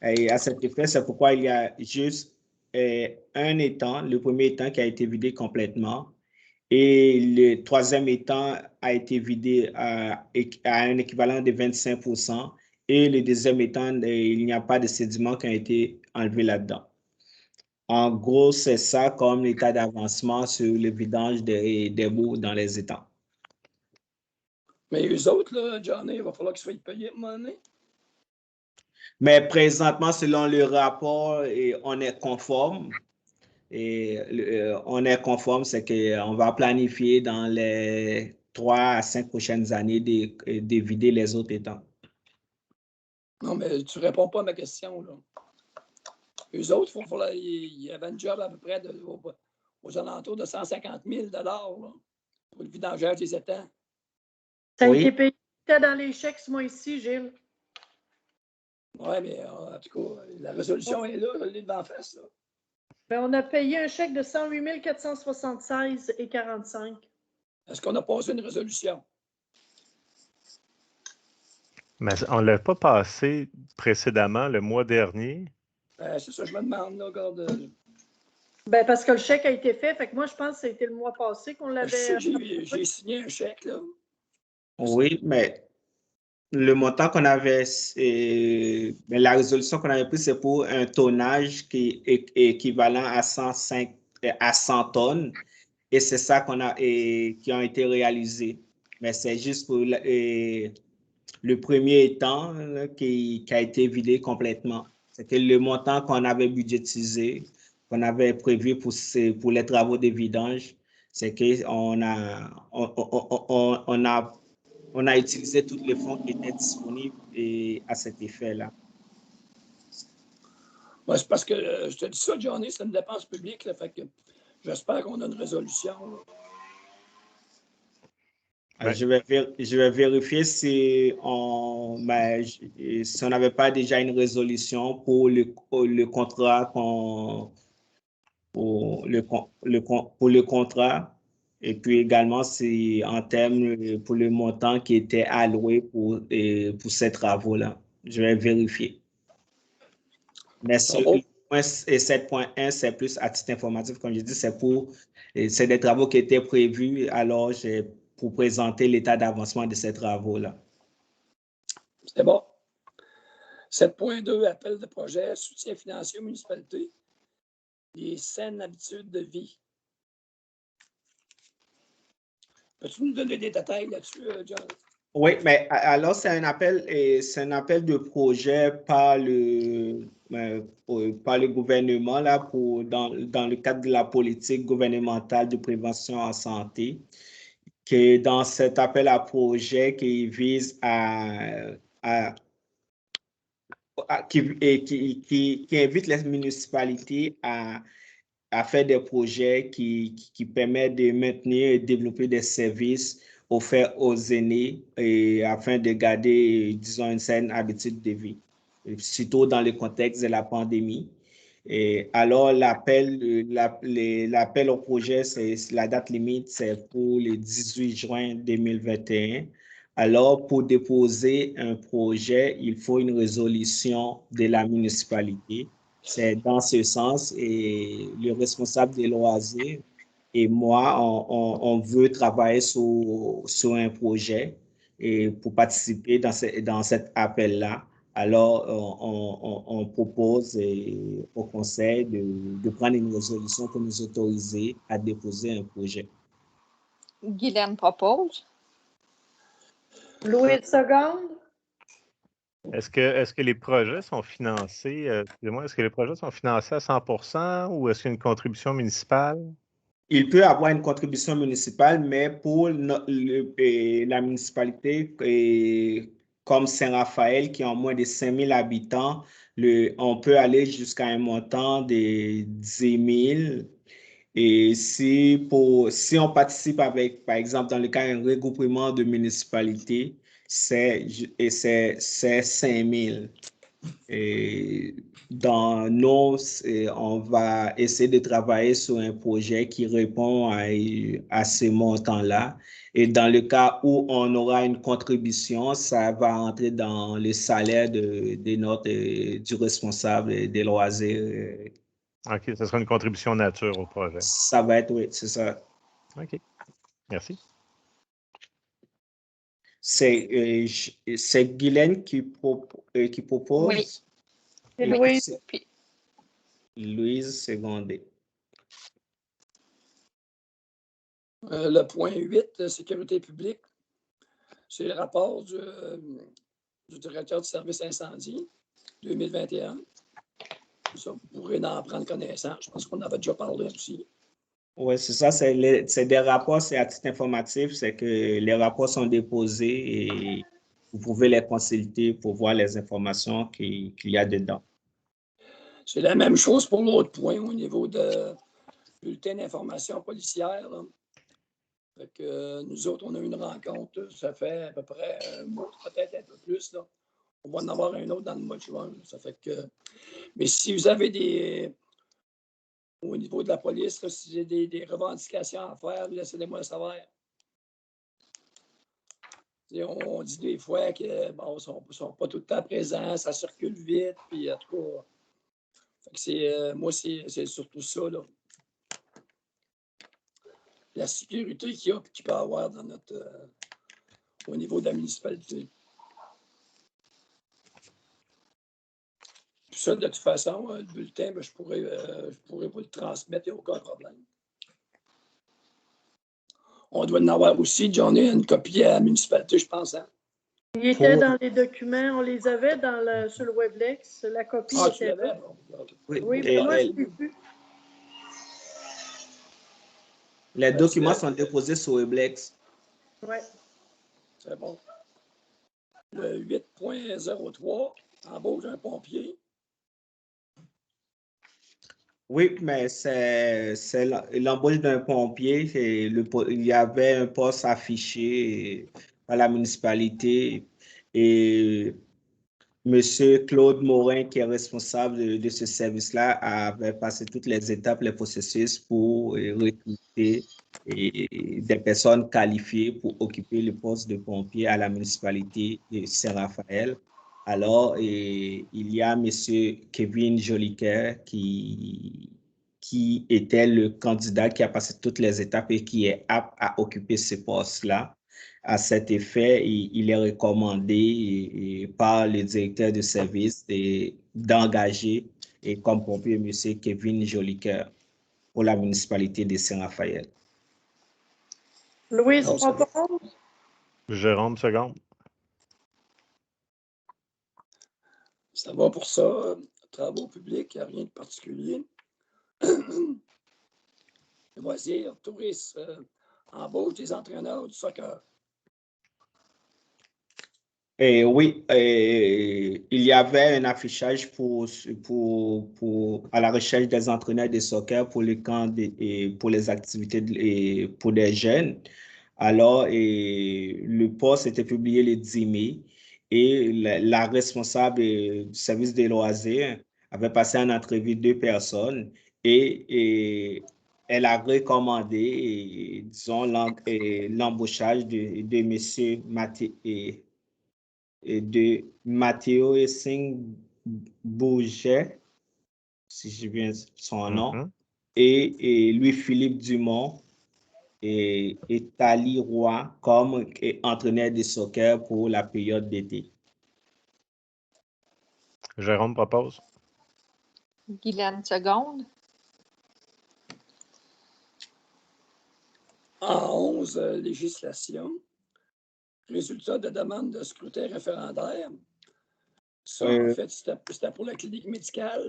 Et à cet effet, c'est pourquoi il y a juste un étang, le premier étang qui a été vidé complètement. Et le troisième étang a été vidé à un équivalent de 25%. Et le deuxième étang, il n'y a pas de sédiments qui ont été enlevés là-dedans. En gros, c'est ça comme l'état d'avancement sur le vidange des boues dans les étangs. Mais eux autres, là, Johnny, il va falloir qu'ils soient payés à un moment donné. Mais présentement, selon le rapport, on est conforme. Et on est conforme, c'est qu'on va planifier dans les 3 à 5 prochaines années de vider les autres étangs. Non, mais tu ne réponds pas à ma question. Là. Eux autres, il y avait un job à peu près aux alentours de 150 000 là, pour le vidangage des étangs. Ça a été payé dans les chèques ce mois-ci, Gilles. Oui, mais en tout cas, la résolution est là, je l'ai devant face. Là. Ben, on a payé un chèque de 108 476,45. Est-ce qu'on a passé une résolution? Mais on ne l'a pas passé précédemment, le mois dernier. C'est ça, je me demande. Là, regarde. Ben, parce que le chèque a été fait. Fait que moi, je pense que c'était le mois passé qu'on l'avait. J'ai signé un chèque. Là. Oui, mais le montant qu'on avait, mais la résolution qu'on avait prise, c'est pour un tonnage qui est équivalent à 100 tonnes. Et c'est ça qui ont été réalisés. mais c'est juste pour le premier temps là, qui a été vidé complètement. C'est que le montant qu'on avait budgétisé, qu'on avait prévu pour les travaux de vidange, c'est qu'on on a utilisé tous les fonds qui étaient disponibles à cet effet-là. Ouais, c'est parce que je te dis ça, Johnny, c'est une dépense publique, là, fait que j'espère qu'on a une résolution. Là. Ben, Je vais vérifier si on n'avait pas déjà une résolution pour le contrat pour le contrat et puis également c'est en termes pour le montant qui était alloué pour ces travaux-là. Je vais vérifier. Mais Ça va? le point 7.1, c'est plus à titre informatif, comme je dis, c'est des travaux qui étaient prévus alors pour présenter l'état d'avancement de ces travaux-là. C'est bon. 7.2, appel de projet, soutien financier aux municipalités, les saines habitudes de vie. Peux-tu nous donner des détails là-dessus, John? Oui, mais alors c'est un appel de projet par le gouvernement là, dans le cadre de la politique gouvernementale de prévention en santé, qui dans cet appel à projet qui vise à qui invite les municipalités à faire des projets qui permettent de maintenir et développer des services offerts aux aînés et afin de garder, disons, une saine habitude de vie, surtout dans le contexte de la pandémie. Et alors, l'appel au projet, la date limite, c'est pour le 18 juin 2021. Alors, pour déposer un projet, il faut une résolution de la municipalité. C'est dans ce sens et le responsable des loisirs et moi, on veut travailler sur un projet et pour participer dans cet appel-là. Alors, on propose au conseil de prendre une résolution pour nous autoriser à déposer un projet. Guylaine propose. Louis seconde. Est-ce que les projets sont financés, excusez-moi, est-ce que les projets sont financés à 100% ou est-ce qu'il y a une contribution municipale? Il peut avoir une contribution municipale, mais pour la municipalité comme Saint-Raphaël, qui a moins de 5000 habitants, on peut aller jusqu'à un montant de 10 000. Et si on participe avec, par exemple, dans le cas d'un regroupement de municipalités, c'est 5 000. Et on va essayer de travailler sur un projet qui répond à ces montants-là. Et dans le cas où on aura une contribution, ça va entrer dans le salaire du responsable des loisirs. OK, ce sera une contribution nature au projet. Ça va être, oui, c'est ça. OK, merci. C'est Guylaine qui propose. Oui. Et Et Louis. Puis, Louise Secondé. Le point 8, sécurité publique, c'est le rapport du directeur du service incendie 2021. Ça, vous pourrez en prendre connaissance. Je pense qu'on avait déjà parlé aussi. Oui, c'est ça, c'est des rapports, c'est à titre informatif, c'est que les rapports sont déposés et vous pouvez les consulter pour voir les informations qu'il y a dedans. C'est la même chose pour l'autre point au niveau de bulletin d'information policière. Là. Fait que, nous autres, on a eu une rencontre, ça fait à peu près un mois, peut-être un peu plus. Là. On va en avoir un autre dans le mois de juin. Ça fait que... Mais si vous avez au niveau de la police, là, si j'ai des revendications à faire, laissez-les-moi savoir. On dit des fois que bon, ils ne sont pas tout le temps présents, ça circule vite, puis en tout cas. Moi, c'est surtout ça, là. La sécurité qu'il peut y avoir dans au niveau de la municipalité. Puis ça, de toute façon, le bulletin, je pourrais vous le transmettre, il n'y a aucun problème. On doit en avoir aussi. J'en ai une copie à la municipalité, je pense. Hein? Il était dans les documents, on les avait sur le Weblex, la copie Ah, tu était l'avais? là. Bon, Oui, Oui, et mais moi, je l'ai vu. les documents sont déposés sur Weblex. Ouais. C'est bon. Le 8.03, embauche d'un pompier. Oui, mais c'est l'embauche d'un pompier. Il y avait un poste affiché à la municipalité et Monsieur Claude Morin, qui est responsable de ce service-là, avait passé toutes les étapes, les processus pour recruter des personnes qualifiées pour occuper le poste de pompier à la municipalité de Saint-Raphaël. Alors, il y a Monsieur Kevin Jolicoeur qui était le candidat qui a passé toutes les étapes et qui est apte à occuper ce poste-là. À cet effet, il est recommandé par le directeur de service d'engager comme pompier M. Kevin Jolicoeur pour la municipalité de Saint-Raphaël. Louise Non, ça va. propose. Jérôme, seconde. Ça va pour ça. Travaux publics, il n'y a rien de particulier. Loisirs, tourisme, embauche des entraîneurs du soccer. Et oui, il y avait un affichage à la recherche des entraîneurs de soccer pour les camps et pour les activités et pour des jeunes. Alors, le poste était publié le 10 mai et la responsable du service des loisirs avait passé en entrevue 2 personnes et elle a recommandé, disons, l'embauchage de M. de Matteo Essing Bourget, si j'ai bien son nom, et Louis-Philippe Dumont et Tali Roy comme entraîneur de soccer pour la période d'été. Jérôme propose. Guylaine, seconde. En 11, législation. Résultat de demande de scrutin référendaire. Ça, en fait, c'était pour la clinique médicale.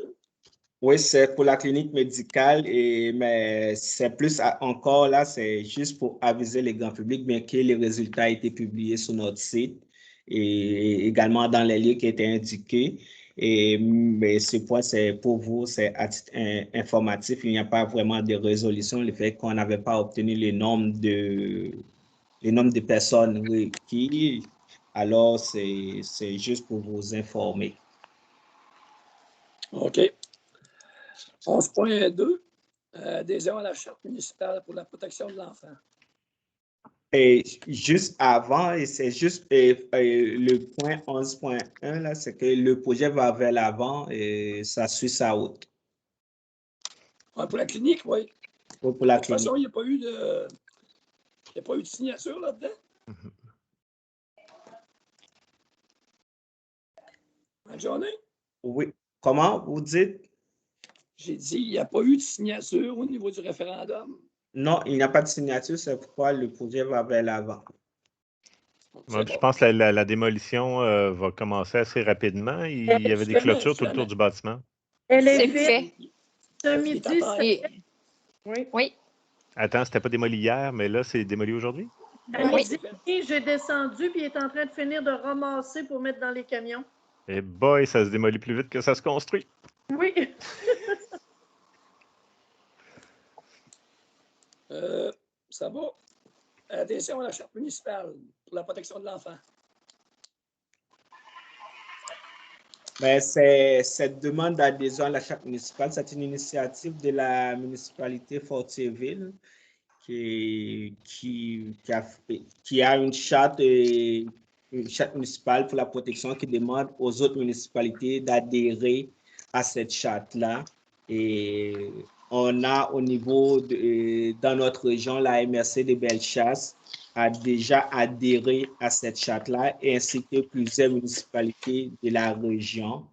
Oui, c'est pour la clinique médicale, mais c'est plus encore là, c'est juste pour aviser les grands publics, bien que les résultats aient été publiés sur notre site et également dans les lieux qui étaient indiqués. Mais ce point, c'est pour vous, c'est à titre informatif. Il n'y a pas vraiment de résolution. Le fait qu'on n'avait pas obtenu le nombre de personnes requises, alors c'est juste pour vous informer. OK. 11.2, adhésion à la charte municipale pour la protection de l'enfant. Et juste avant, et c'est juste le point 11.1, là, c'est que le projet va vers l'avant et ça suit sa route. Ouais, pour la clinique, oui. Pour la De toute façon, clinique. il n'y a pas eu de signature là-dedans. Bonne journée. Oui. Comment vous dites? J'ai dit, il n'y a pas eu de signature au niveau du référendum. Non, il n'y a pas de signature, c'est pourquoi le projet va vers l'avant. Ouais, je pense que la démolition va commencer assez rapidement. Il y avait des clôtures tout le tour du bâtiment. Elle est C'est faite. fait. Ce midi, c'est... Oui. Oui. Attends, c'était pas démoli hier, mais là, c'est démoli aujourd'hui? À Oui. midi, j'ai descendu, puis il est en train de finir de ramasser pour mettre dans les camions. Eh boy, ça se démolit plus vite que ça se construit. Oui. Ça va. Adhésion à la charte municipale pour la protection de l'enfant. Mais cette demande d'adhésion à la charte municipale, c'est une initiative de la municipalité Fortierville qui a une charte municipale pour la protection qui demande aux autres municipalités d'adhérer à cette charte-là. Et on a au niveau dans notre région, la MRC de Bellechasse a déjà adhéré à cette charte-là et ainsi que plusieurs municipalités de la région.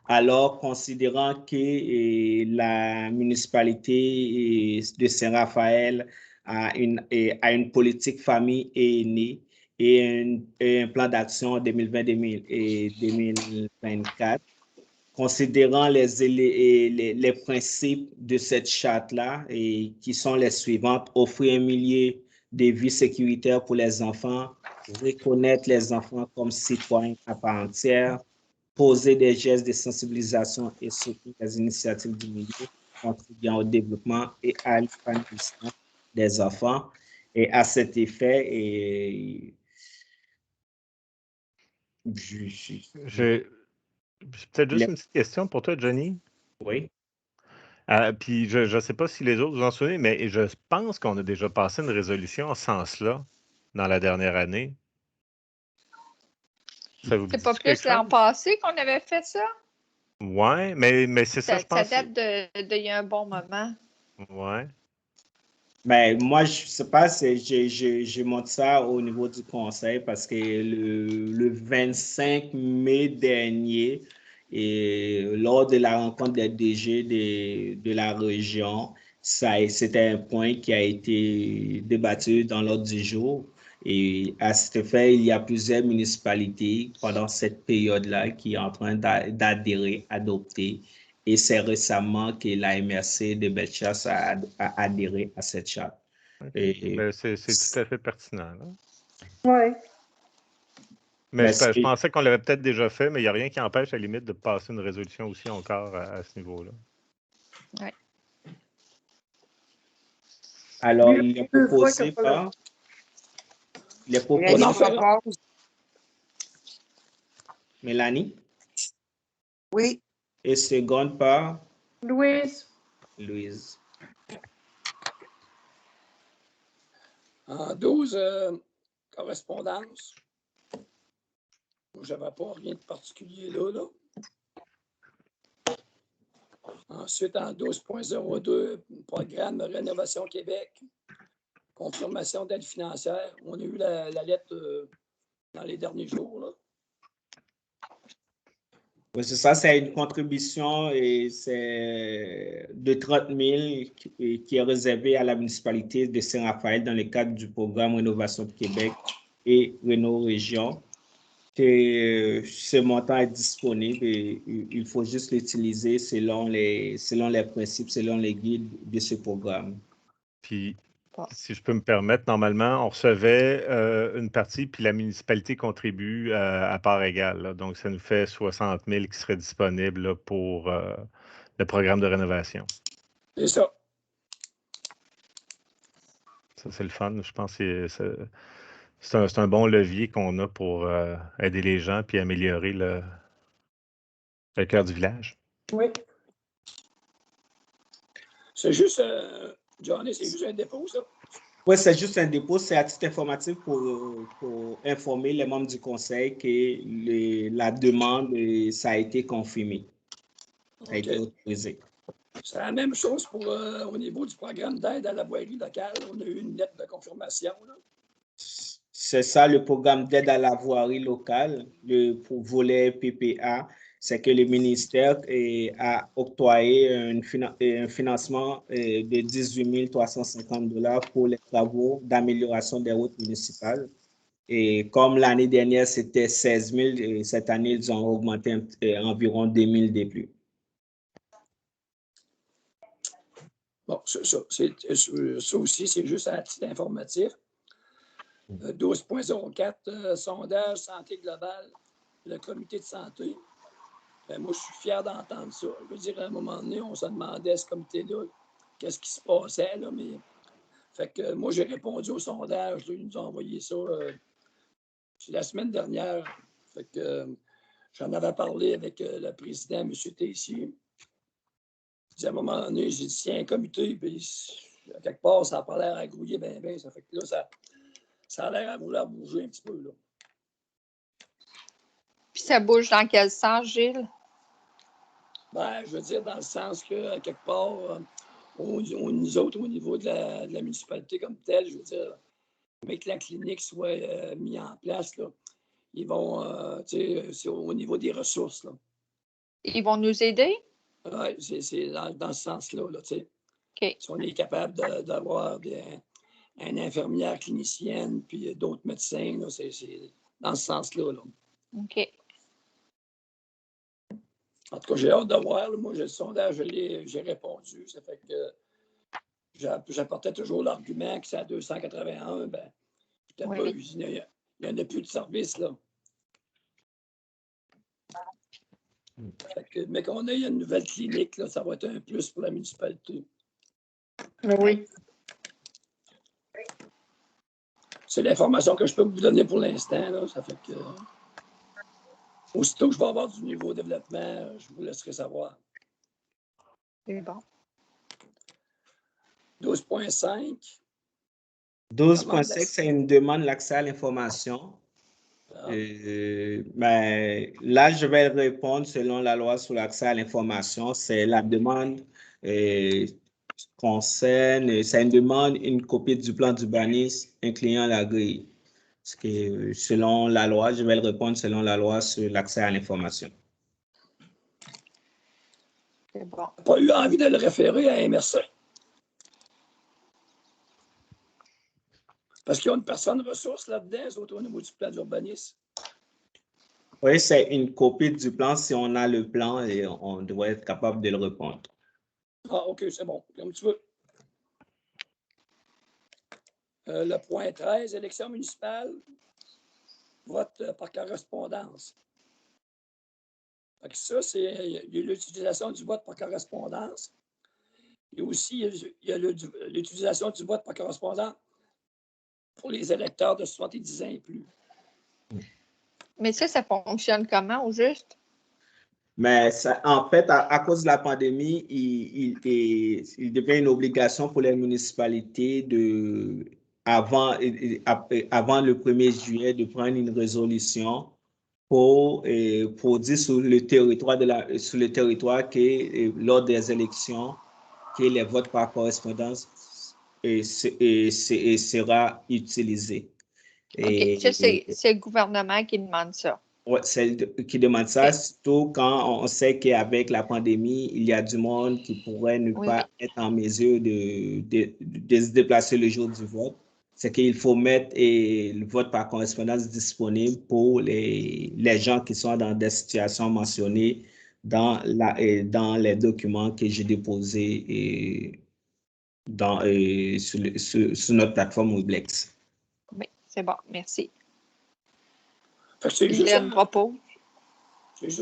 Alors, considérant que la municipalité de Saint-Raphaël à une politique famille et aînés et un plan d'action 2020 et 2024, considérant les principes de cette charte-là, et qui sont les suivantes: offrir un milieu de vie sécuritaire pour les enfants, reconnaître les enfants comme citoyens à part entière, poser des gestes de sensibilisation et soutenir les initiatives du milieu contribuant au développement et à l'épanouissement des enfants. Et à cet effet, J'ai peut-être juste une petite question pour toi, Johnny. oui. Puis je ne sais pas si les autres vous en souvenez, mais je pense qu'on a déjà passé une résolution en ce sens-là dans la dernière année. Ça vous C'est dit pas quelque plus l'an chose? passé qu'on avait fait ça? Oui, mais c'est ça, je Ça pense. date d'il y a un bon moment. Ouais. Ben, moi, je ne sais pas, je monte ça au niveau du conseil parce que le 25 mai dernier, et lors de la rencontre des DG de la région, c'était un point qui a été débattu dans l'ordre du jour. Et à cet effet, il y a plusieurs municipalités pendant cette période-là qui sont en train d'adhérer, adopter. Et c'est récemment que la MRC de Bellechasse a adhéré à cette charte. Mais c'est tout à fait pertinent, là. Oui. Mais Ben, je pensais qu'on l'avait peut-être déjà fait, mais il n'y a rien qui empêche à la limite de passer une résolution aussi encore à ce niveau-là. Ouais. alors, Lui, il est deux fois proposé qu'il a pas par... Il est Mélanie proposé en fait, par propose. Mélanie Oui. et seconde par Louise, Louise. En 12 correspondances. Je n'avais pas rien de particulier là. Ensuite, en 12.02, programme Rénovation Québec, confirmation d'aide financière. On a eu la lettre dans les derniers jours, là. Oui, c'est ça, c'est une contribution et c'est de 30 000 qui est réservée à la municipalité de Saint-Raphaël dans le cadre du programme Rénovation de Québec et Réno Région. Ce montant est disponible et il faut juste l'utiliser selon les principes, selon les guides de ce programme. Puis, Bon. si je peux me permettre, normalement, on recevait une partie, puis la municipalité contribue à part égale, là. Donc, ça nous fait 60 000 qui seraient disponibles là, pour le programme de rénovation. C'est ça. Ça, c'est le fun. Je pense que c'est un bon levier qu'on a pour aider les gens puis améliorer le cœur du village. oui. C'est juste, Johnny, c'est juste un dépôt, ça? Oui, c'est juste un dépôt, c'est à titre informatif pour informer les membres du conseil que la demande, ça a été confirmé, ça a été autorisé. C'est la même chose pour au niveau du programme d'aide à la voirie locale. On a eu une lettre de confirmation, là. C'est ça, le programme d'aide à la voirie locale, pour volet PPA, c'est que le ministère a octroyé un financement de 18 350 $ pour les travaux d'amélioration des routes municipales. Et comme l'année dernière, c'était 16 000, et cette année, ils ont augmenté environ 2 000 de plus. Bon, ça aussi, c'est juste à titre informatif. 12.04, sondage santé globale, le comité de santé. Ben, moi, je suis fier d'entendre ça. Je veux dire, à un moment donné, on se demandait ce comité-là, qu'est-ce qui se passait, là, mais... Fait que moi, j'ai répondu au sondage, là, ils nous ont envoyé ça la semaine dernière. Fait que j'en avais parlé avec le président, M. Tessier. À un moment donné, j'ai dit, s'il y a un comité, puis quelque part, ça n'a pas l'air à grouiller bien. Ça fait que là, ça a l'air à vouloir bouger un petit peu, là. Puis ça bouge dans quel sens, Gilles? Ben, je veux dire, dans le sens que, quelque part, nous autres, au niveau de la municipalité comme telle, je veux dire, mais que la clinique soit mise en place, là, ils vont, tu sais, c'est au niveau des ressources, là. Ils vont nous aider? Oui, c'est dans ce sens-là, là, tu sais. OK. Si on est capable d'avoir une infirmière clinicienne, puis d'autres médecins. Là, c'est dans ce sens-là. Là. OK. En tout cas, j'ai hâte de voir. Là. Moi, le sondage, j'ai répondu. Ça fait que j'apportais toujours l'argument que c'est à 281. Ben, Oui. il n'y en a plus de service. Là. Fait que, mais qu'on ait une nouvelle clinique, là, ça va être un plus pour la municipalité. Oui. C'est l'information que je peux vous donner pour l'instant. Là. Ça fait que aussitôt que je vais avoir du niveau développement, je vous laisserai savoir. C'est bon. 12.5. 12.5, c'est une demande l'accès à l'information. Ah. Ben, là, je vais répondre selon la loi sur l'accès à l'information. C'est la demande concerne, c'est une demande, une copie du plan d'urbanisme incluant la grille. Parce que selon la loi, je vais le répondre selon la loi sur l'accès à l'information. C'est bon. Pas eu envie de le référer à MRC. Parce qu'il y a une personne ressource là-dedans, au niveau du plan d'urbanisme. Oui, c'est une copie du plan. Si on a le plan, et on doit être capable de le répondre. Ah, OK, c'est bon, comme tu veux. Le point 13, élection municipale, vote par correspondance. Fait que ça, c'est l'utilisation du vote par correspondance. Et aussi, il y a l'utilisation du vote par correspondance pour les électeurs de 70 ans et plus. Mais ça fonctionne comment au juste? Mais ça, en fait, à cause de la pandémie, il devient une obligation pour les municipalités avant le 1er juillet de prendre une résolution pour dire sur le territoire que lors des élections, que les votes par correspondance sera utilisé. OK. Ça, c'est le gouvernement qui demande ça. Ouais, celle qui demande ça, surtout quand on sait qu'avec la pandémie, il y a du monde qui pourrait ne pas être en mesure de se déplacer le jour du vote. C'est qu'il faut mettre le vote par correspondance disponible pour les gens qui sont dans des situations mentionnées dans les documents que j'ai déposés sur notre plateforme Weblex. Oui, c'est bon. Merci. C'est juste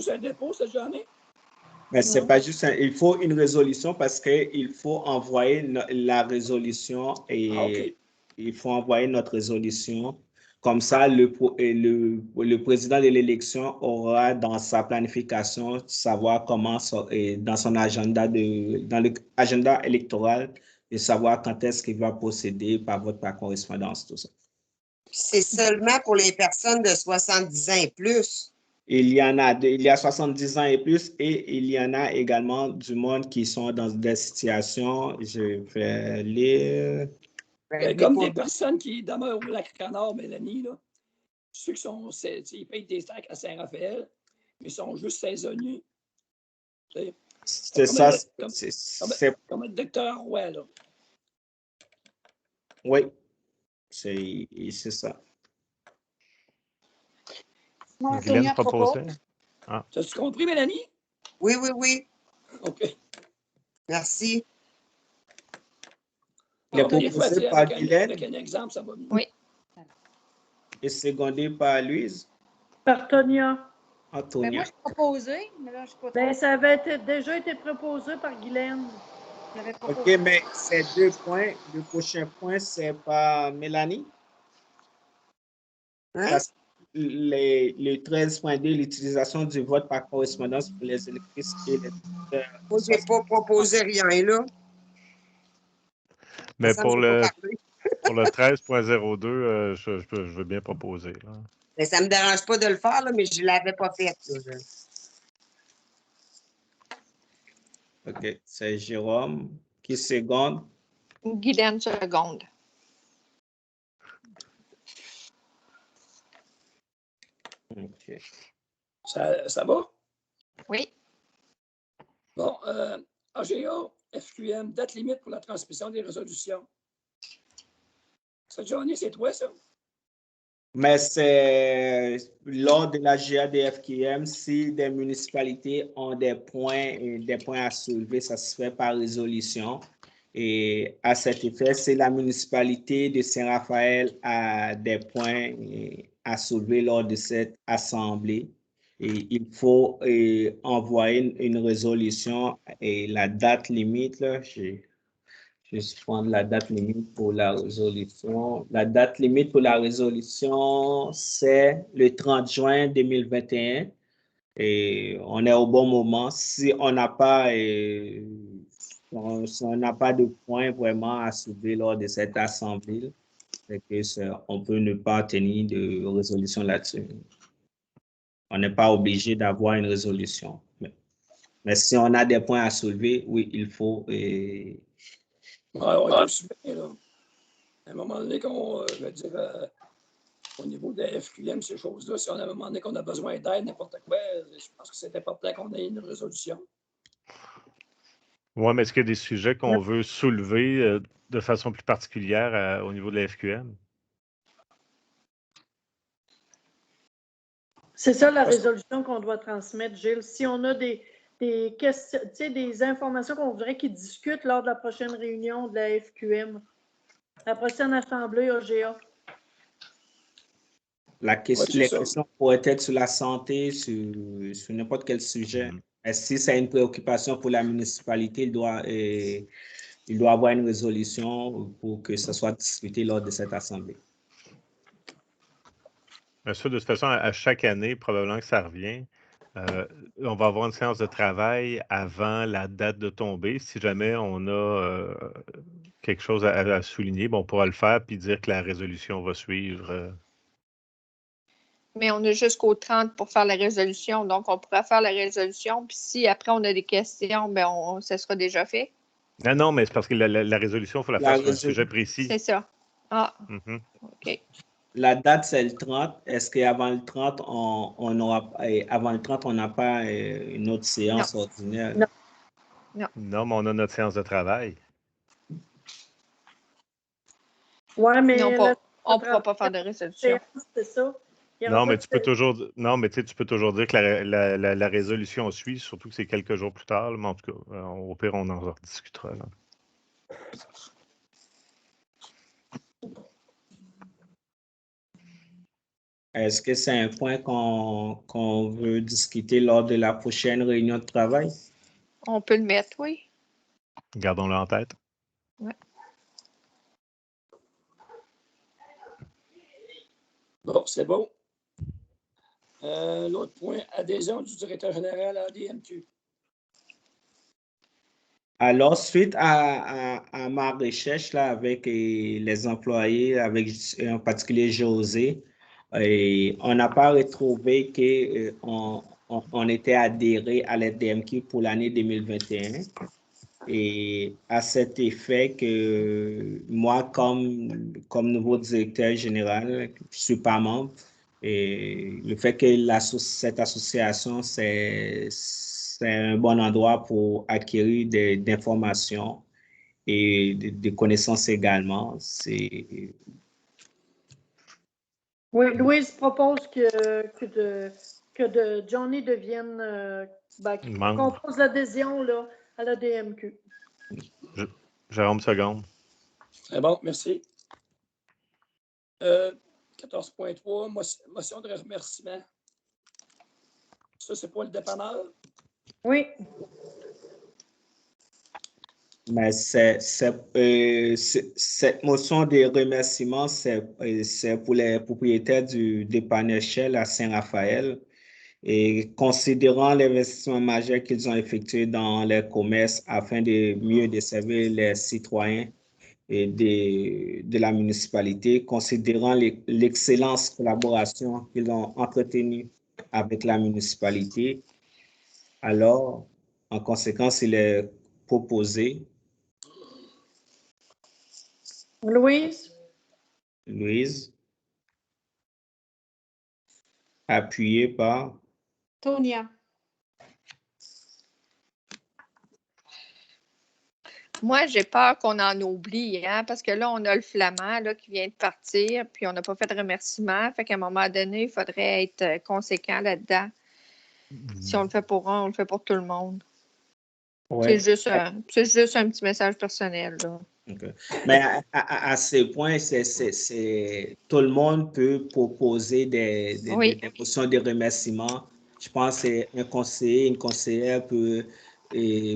un dépôt cette journée? Mais c'est pas juste il faut une résolution parce qu'il faut envoyer la résolution et il faut envoyer notre résolution. Comme ça, le président de l'élection aura dans sa planification savoir comment, dans son agenda, dans l'agenda électoral, de savoir quand est-ce qu'il va procéder par vote par correspondance, tout ça. C'est seulement pour les personnes de 70 ans et plus. Il y a 70 ans et plus et il y en a également du monde qui sont dans des situations, je vais lire. Comme des personnes qui demeurent au Lac-Canard, Mélanie, là, ceux qui sont, ils payent des taxes à Saint-Raphaël, mais ils sont juste saisonniers. C'est ça. Comme le docteur Roy, là. Oui, c'est ça. Guylaine proposait. Ah. As-tu compris, Mélanie? Oui, oui, oui. OK. Merci. Il est proposé par Guylaine. Avec un exemple, ça va mieux. Oui. Et secondé par Louise. Par Tonia. Ben moi, je proposé, mais là, je ne sais pas trop. Ça avait déjà été proposé par Guylaine. OK, mais ces 2 points, le prochain point, c'est par Mélanie. Hein? Parce que le 13.2, l'utilisation du vote par correspondance pour les électrices et les électeurs. Moi, je n'ai pas proposé rien là. Mais pour le 13.02, je veux bien proposer. Là. Mais ça ne me dérange pas de le faire, là, mais je ne l'avais pas fait. Là. OK, c'est Jérôme qui seconde. Guylaine seconde. OK. Ça va? Oui. Bon, AGA, FQM, date limite pour la transmission des résolutions. Ça, Johnny, c'est toi, ça? Mais c'est lors de la GADFQM, si des municipalités ont des points à soulever, ça se fait par résolution. Et à cet effet, si la municipalité de Saint-Raphaël a des points à soulever lors de cette assemblée, et il faut envoyer une résolution et la date limite, là, je vais prendre la date limite pour la résolution. La date limite pour la résolution, c'est le 30 juin 2021. Et on est au bon moment. Si on n'a pas, si on n'a pas de point vraiment à soulever lors de cette assemblée, c'est que on peut ne pas tenir de résolution là-dessus. On n'est pas obligé d'avoir une résolution. Mais si on a des points à soulever, oui, il faut. Ouais, on est aussi bien, là. À un moment donné, je veux dire, au niveau de la FQM, ces choses-là, si on a un moment donné qu'on a besoin d'aide, n'importe quoi, je pense que c'est important qu'on ait une résolution. Oui, mais est-ce qu'il y a des sujets qu'on veut soulever de façon plus particulière au niveau de la FQM? C'est ça la résolution qu'on doit transmettre, Gilles. Si on a des questions, tu sais, des informations qu'on voudrait qu'ils discutent lors de la prochaine réunion de la FQM, la prochaine assemblée OGA. Les questions pourraient être sur la santé, sur n'importe quel sujet. Et si c'est une préoccupation pour la municipalité, il doit avoir une résolution pour que ça soit discuté lors de cette assemblée. Bien sûr, de toute façon, à chaque année, probablement que ça revient. On va avoir une séance de travail avant la date de tombée. Si jamais on a quelque chose à souligner, bon, on pourra le faire puis dire que la résolution va suivre. Mais on a jusqu'au 30 pour faire la résolution. Donc, on pourra faire la résolution. Puis si après on a des questions, bien, ça sera déjà fait. Non, mais c'est parce que la résolution, il faut la faire sur un sujet précis. C'est ça. Ah, OK. La date, c'est le 30. Est-ce qu'avant le 30, avant le 30, on n'a pas une autre séance ordinaire? Non, mais on a notre séance de travail. Oui, mais on ne pourra pas faire de résolution. C'est ça. Non, mais tu peux toujours dire que la résolution suit, surtout que c'est quelques jours plus tard. Mais en tout cas, au pire, on en rediscutera. Là. Est-ce que c'est un point qu'on veut discuter lors de la prochaine réunion de travail? On peut le mettre, oui. Gardons-le en tête. Ouais. Bon, c'est bon. L'autre point, adhésion du directeur général à DMQ. Alors, suite à ma recherche là, avec les employés, avec en particulier José, on n'a pas retrouvé qu'on était adhéré à la DMQ pour l'année 2021. Et à cet effet que moi, comme nouveau directeur général, je ne suis pas membre. Et le fait que cette association, c'est un bon endroit pour acquérir d'informations et de connaissances également. Oui, Louise propose que Johnny devienne, qu'il compose l'adhésion à la DMQ. Jérôme Seconde. Très bon, merci. 14.3, motion de remerciement. Ça, c'est pas le dépanneur? Oui. Mais cette motion de remerciement, c'est pour les propriétaires du dépanneur Shell à Saint-Raphaël. Et considérant l'investissement majeur qu'ils ont effectué dans les commerces afin de mieux desservir les citoyens et de la municipalité, considérant l'excellente collaboration qu'ils ont entretenue avec la municipalité, alors, en conséquence, il est proposé. Louise. Appuyé par Tonia. Moi, j'ai peur qu'on en oublie, hein, parce que là, on a le flamand là, qui vient de partir, puis on n'a pas fait de remerciement. Fait qu'à un moment donné, il faudrait être conséquent là-dedans. Si on le fait pour un, on le fait pour tout le monde. Ouais. C'est juste un petit message personnel, là. OK. Mais à ce point, tout le monde peut proposer Oui, des motions de remerciement. Je pense que un conseiller, une conseillère peut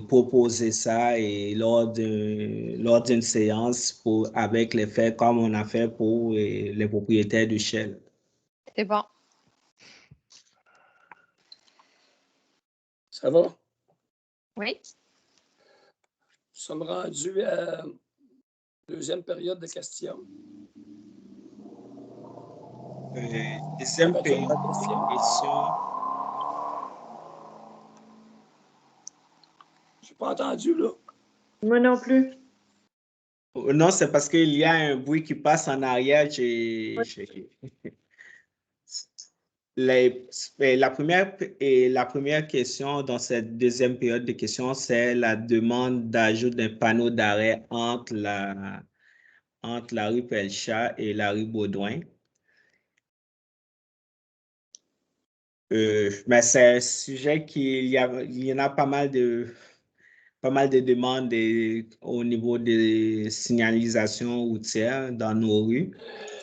proposer ça et lors d'une séance avec les faits comme on a fait pour les propriétaires de Shell. c'est bon. Ça va? Oui. Nous sommes rendus à la deuxième période de questions. Deuxième Avais-tu période une de question? questions. Je n'ai pas entendu, là. Moi non plus. Non, c'est parce qu'il y a un bruit qui passe en arrière. La première question dans cette deuxième période de questions, c'est la demande d'ajout d'un panneau d'arrêt entre la rue Pelchat et la rue Baudouin. Mais c'est un sujet il y en a pas mal de demandes au niveau des signalisations routières dans nos rues.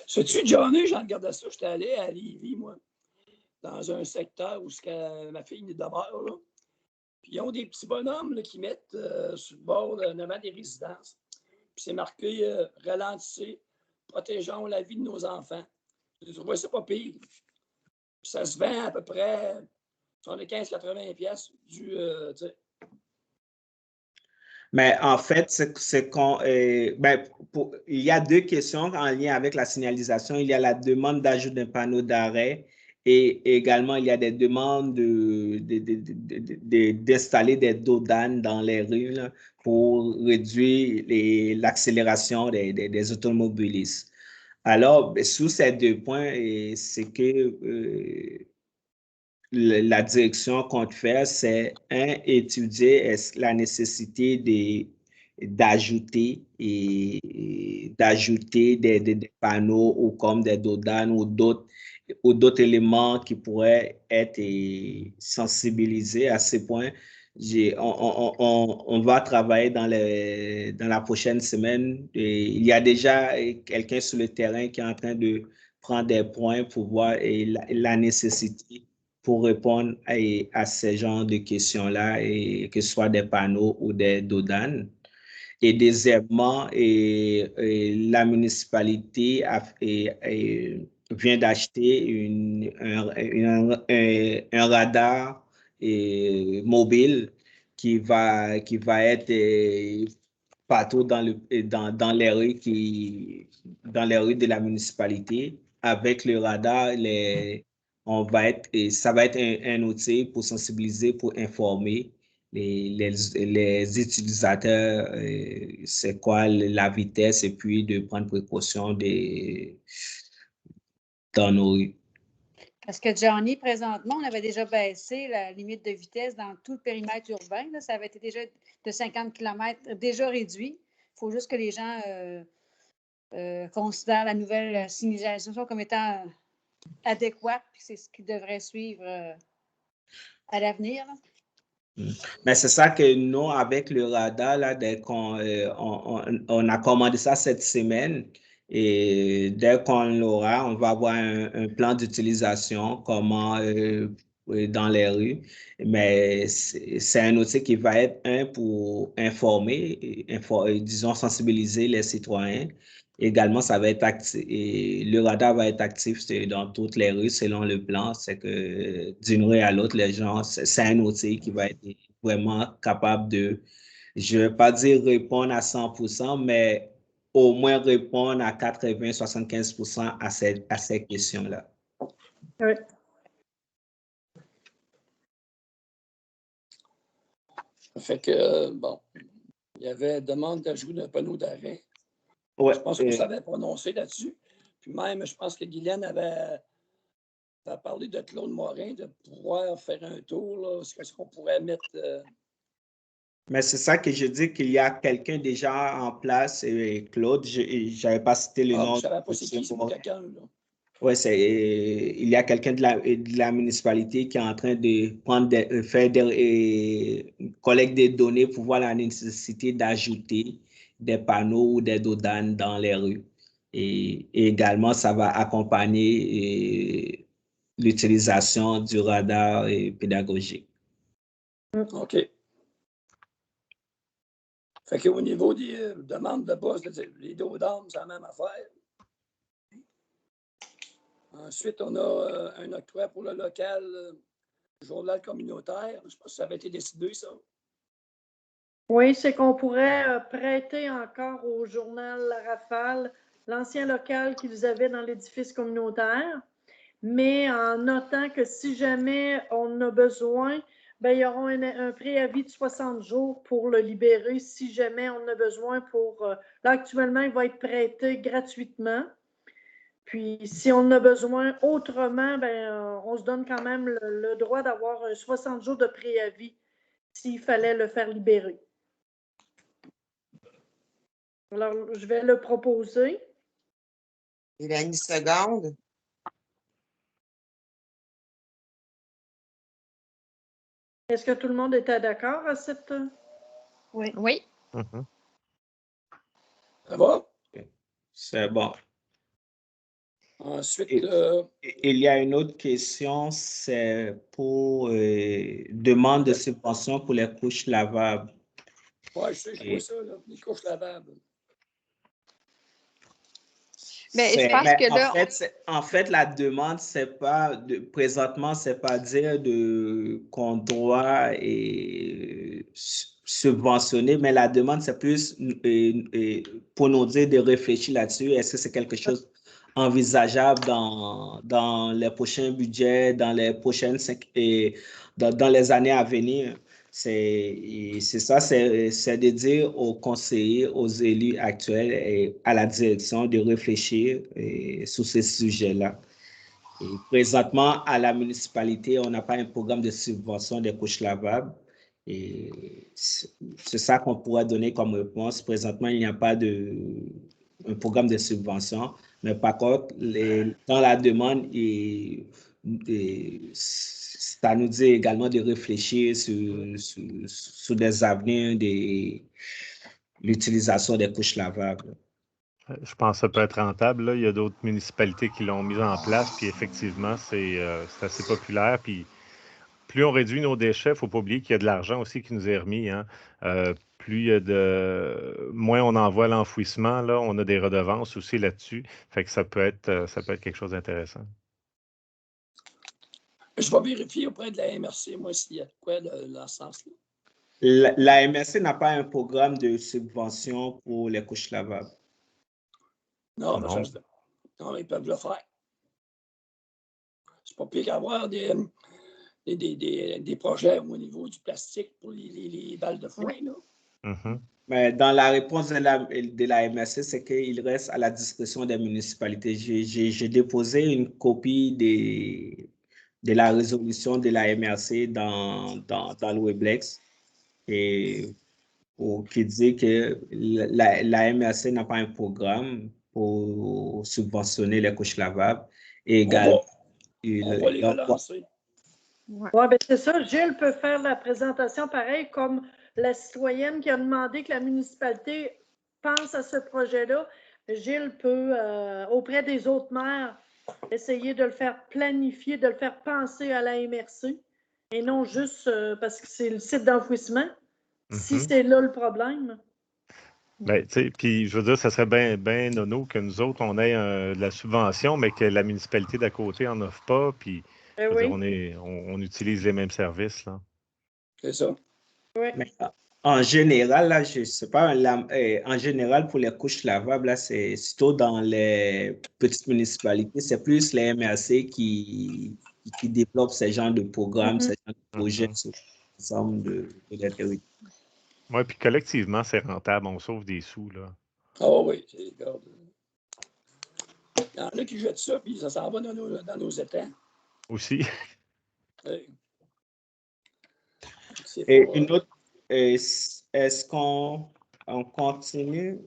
Sais-tu, Johnny, j'en regardais ça, j'étais allé à Lévis, moi, dans un secteur où ma fille demeure, là. Puis ils ont des petits bonhommes là, qui mettent sur le bord devant des résidences. Puis c'est marqué ralentissez, protégeons la vie de nos enfants. Je trouvais ça pas pire. Puis ça se vend à peu près 75-80$ du. Mais en fait, il y a deux questions en lien avec la signalisation. Il y a la demande d'ajout d'un panneau d'arrêt et également il y a des demandes d'installer des dodanes dans les rues là, pour réduire l'accélération des automobilistes. Alors, sous ces deux points, c'est que la direction compte faire, c'est étudier la nécessité d'ajouter des panneaux ou comme des dodanes ou d'autres éléments qui pourraient être sensibilisés à ce point. On va travailler dans la prochaine semaine. Et il y a déjà quelqu'un sur le terrain qui est en train de prendre des points pour voir la nécessité pour répondre à ces genres de questions-là, et que ce soit des panneaux ou des dodanes. Et deuxièmement, la municipalité vient d'acheter un radar mobile qui va être partout dans les rues de la municipalité. Avec le radar, ça va être un outil pour sensibiliser, pour informer les utilisateurs, c'est quoi la vitesse et puis de prendre précaution dans nos rues. Parce que Johnny, présentement, on avait déjà baissé la limite de vitesse dans tout le périmètre urbain. Là. Ça avait été déjà de 50 km, déjà réduit. Il faut juste que les gens considèrent la nouvelle signalisation comme étant adéquate, puis c'est ce qu'ils devraient suivre à l'avenir. Mais c'est ça que nous, avec le radar, là, dès on a commandé ça cette semaine, et dès qu'on l'aura, on va avoir un plan d'utilisation, comment dans les rues. Mais c'est un outil qui va être pour informer, disons, sensibiliser les citoyens. Également, ça va être actif, et le radar va être actif dans toutes les rues selon le plan. C'est que d'une rue à l'autre, les gens, c'est un outil qui va être vraiment capable de, je ne vais pas dire répondre à 100%, mais au moins répondre à 80-75% à ces questions-là. Oui. Fait que, bon, il y avait demande d'ajout d'un panneau d'arrêt. Ouais, je pense qu'on s'avait prononcé là-dessus. Puis même, je pense que Guylaine avait parlé de Claude Morin, de pouvoir faire un tour, là, ce qu'on pourrait mettre Mais c'est ça que je dis qu'il y a quelqu'un déjà en place, Claude, je n'avais pas cité le Ah, nom. je savais pas c'est qui, c'est pas quelqu'un, là. Oui, il y a quelqu'un de la municipalité qui est en train de faire des collecte des données pour voir la nécessité d'ajouter des panneaux ou des dodanes dans les rues. Et également, ça va accompagner l'utilisation du radar pédagogique. OK. Fait qu'au niveau des demandes de poste, les dodanes, c'est la même affaire. Ensuite, on a un octroi pour le local journal communautaire. Je ne sais pas si ça avait été décidé, ça. Oui, c'est qu'on pourrait prêter encore au journal La Rafale l'ancien local qu'ils avaient dans l'édifice communautaire, mais en notant que si jamais on a besoin, ben, il y aura un préavis de 60 jours pour le libérer si jamais on a besoin pour... là, actuellement, il va être prêté gratuitement. Puis, si on a besoin autrement, ben, on se donne quand même le droit d'avoir 60 jours de préavis s'il fallait le faire libérer. Alors, je vais le proposer. Il a une seconde. Est-ce que tout le monde était d'accord à cette... Oui. Oui. Mhm. Ça va? C'est bon. Ensuite, Il y a une autre question, c'est pour demande de subvention pour les couches lavables. ouais, je sais, je vois ça, là, les couches lavables. Mais je pense Mais que là, en fait, la demande, c'est pas présentement, c'est pas dire qu'on doit subventionner, mais la demande, c'est plus pour nous dire de réfléchir là-dessus. Est-ce que c'est quelque chose envisageable dans les prochains budgets, dans les prochaines dans les années à venir? C'est ça, c'est de dire aux conseillers, aux élus actuels et à la direction de réfléchir sur ces sujets-là. Et présentement, à la municipalité, on n'a pas un programme de subvention des couches lavables. Et c'est ça qu'on pourrait donner comme réponse. Présentement, il n'y a pas un programme de subvention. Mais par contre, dans la demande, ça nous dit également de réfléchir sur des avenirs de l'utilisation des couches lavables. Je pense que ça peut être rentable. Là. Il y a d'autres municipalités qui l'ont mis en place, puis effectivement, c'est assez populaire. Puis plus on réduit nos déchets, il ne faut pas oublier qu'il y a de l'argent aussi qui nous est remis. Hein. Plus il y a moins on envoie à l'enfouissement, là, on a des redevances aussi là-dessus. Fait que ça peut être quelque chose d'intéressant. Je vais vérifier auprès de la MRC, moi, s'il y a de quoi dans ce sens-là. La MRC n'a pas un programme de subvention pour les couches lavables. Non, Non. Mais ils peuvent le faire. C'est pas pire qu'avoir des projets au niveau du plastique pour les balles de foin. Là. Mm-hmm. Mais dans la réponse de la MRC, c'est qu'il reste à la discrétion des municipalités. J'ai déposé une copie de la résolution de la MRC dans le Weblex et qui dit que la MRC n'a pas un programme pour subventionner les couches lavables. Et également, on va les relancer. Oui, ben c'est ça. Gilles peut faire la présentation pareil comme la citoyenne qui a demandé que la municipalité pense à ce projet-là. Gilles peut, auprès des autres maires, essayer de le faire planifier, de le faire penser à la MRC et non juste parce que c'est le site d'enfouissement. Si c'est là le problème. Ben, puis je veux dire, ça serait bien nono que nous autres, on ait de la subvention, mais que la municipalité d'à côté n'en offre pas. Puis, je veux dire, on utilise les mêmes services. Là. C'est ça. Oui. Mais en général, là, je sais pas, en général, pour les couches lavables, là, c'est surtout dans les petites municipalités, c'est plus les MRC qui développent ce genre de programmes, ce genre de projets sur l'ensemble de la territoire. Oui, puis collectivement, c'est rentable, on sauve des sous. Là. Ah oui, regarde. Il y en a qui jettent ça, puis ça s'en va dans nos étangs. Aussi. Et une autre, est-ce qu'on continue?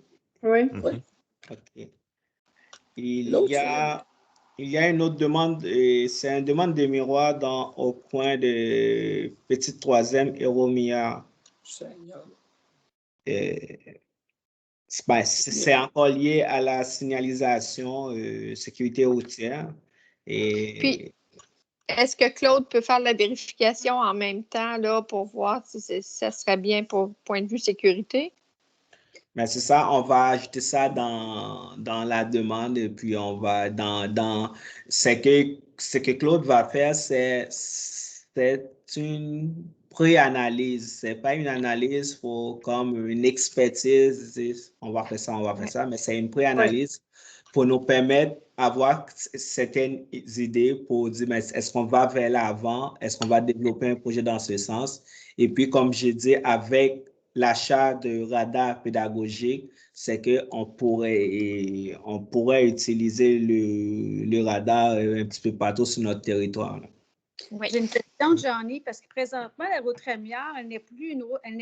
Oui. Mhm. OK. Il L'autre, y a une autre demande, c'est une demande de miroir au coin de Petite Troisième et Romillard. Seigneur. C'est encore lié à la signalisation sécurité routière. Puis, est-ce que Claude peut faire la vérification en même temps là, pour voir si ça serait bien pour point de vue sécurité? Mais c'est ça, on va ajouter ça dans la demande et puis on va ce que Claude va faire, c'est une pré-analyse. C'est pas une analyse pour comme une expertise. On va faire ça, mais c'est une pré-analyse pour nous permettre d'avoir certaines idées pour dire, mais est-ce qu'on va vers l'avant? Est-ce qu'on va développer un projet dans ce sens? Et puis, comme j'ai dit, avec l'achat de radars pédagogiques, c'est qu'on pourrait utiliser le radar un petit peu partout sur notre territoire. Oui. J'ai une question, Johnny, parce que présentement, la route Rémière, elle n'est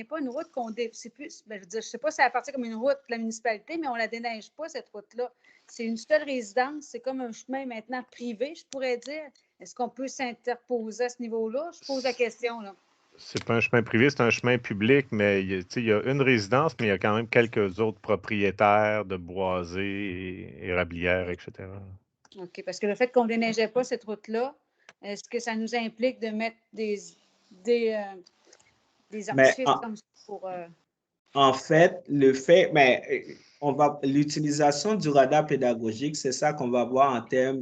pas une route qu'on c'est plus, je veux dire, je sais pas si elle appartient comme une route de la municipalité, mais on la déneige pas, cette route-là. C'est une seule résidence, c'est comme un chemin maintenant privé, je pourrais dire. Est-ce qu'on peut s'interposer à ce niveau-là? Je pose la question, là. C'est pas un chemin privé, c'est un chemin public, mais il y a une résidence, mais il y a quand même quelques autres propriétaires de boisés, érablières, etc. OK, parce que le fait qu'on ne déneigeait pas cette route-là, est-ce que ça nous implique de mettre des artifices comme ça pour... En fait, l'utilisation du radar pédagogique, c'est ça qu'on va voir en termes,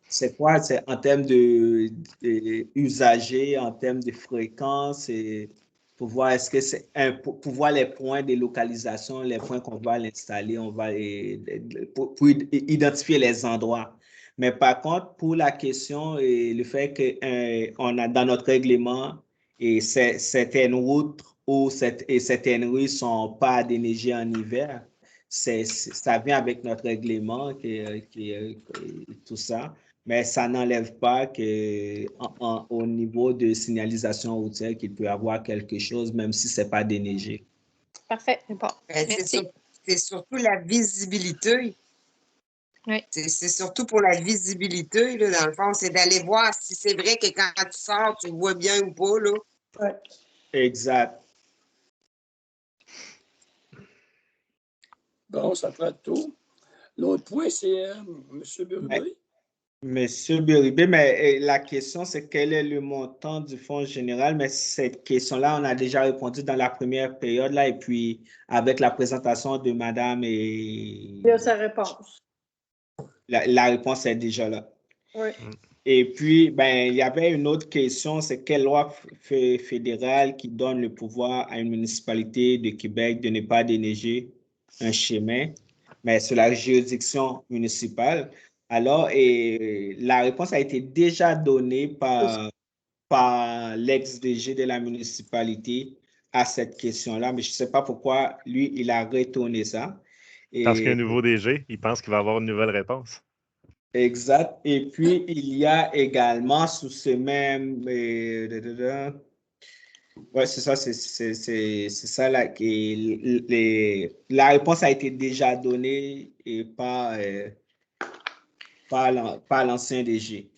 c'est quoi? C'est en termes de usagers, en termes de fréquence, et pour voir est-ce que pour voir les points de localisation, les points qu'on va l'installer, pour identifier les endroits. Mais par contre, pour la question et le fait qu'on a dans notre règlement et certaines routes et certaines rues ne sont pas déneigées en hiver, ça vient avec notre règlement tout ça. Mais ça n'enlève pas au niveau de signalisation routière qu'il peut y avoir quelque chose, même si ce n'est pas déneigé. Parfait. Bon. C'est surtout la visibilité. Oui. C'est surtout pour la visibilité, là, dans le fond. C'est d'aller voir si c'est vrai que quand tu sors, tu vois bien ou pas. Là. Ouais. Exact. Bon, ça fera le tour. L'autre point, c'est M. Burley. Monsieur Bérubé, mais la question, c'est quel est le montant du fonds général? Mais cette question-là, on a déjà répondu dans la première période, là, et puis avec la présentation de Madame Il y a sa réponse. La réponse est déjà là. Oui. Et puis, il y avait une autre question, c'est quelle loi fédérale qui donne le pouvoir à une municipalité de Québec de ne pas déneiger un chemin, mais c'est la juridiction municipale. Alors, la réponse a été déjà donnée par l'ex-DG de la municipalité à cette question-là, mais je ne sais pas pourquoi lui, il a retourné ça. Parce qu'il y a un nouveau DG, il pense qu'il va avoir une nouvelle réponse. Exact. Et puis, il y a également sous ce même... ouais, c'est ça, c'est ça là. La réponse a été déjà donnée et par l'ancien DG.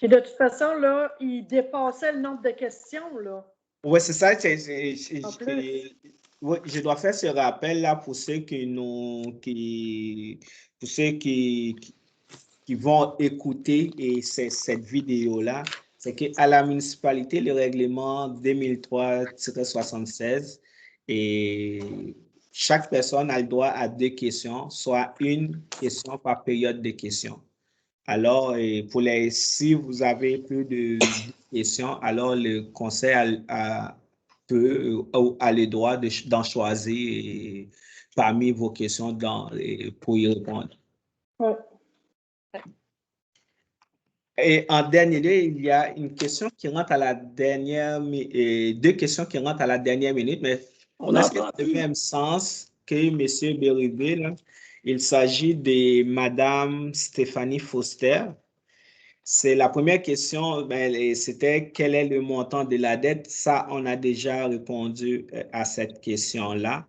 Et de toute façon, là, il dépassait le nombre de questions, là. Oui, c'est ça. En plus. Ouais, je dois faire ce rappel-là pour ceux qui vont écouter cette vidéo-là. C'est qu'à la municipalité, le règlement 2003-76, et chaque personne a le droit à 2 questions, soit une question par période de questions. Alors, si vous avez plus de questions, alors le conseil a le droit d'en choisir parmi vos questions pour y répondre. Ouais. Et en dernier lieu, il y a une question qui rentre à la dernière, 2 questions qui rentrent à la dernière minute, mais presque dans le même sens que M. Bérubé. Il s'agit de Mme Stéphanie Foster. C'est la première question, ben, c'était quel est le montant de la dette? Ça, on a déjà répondu à cette question-là.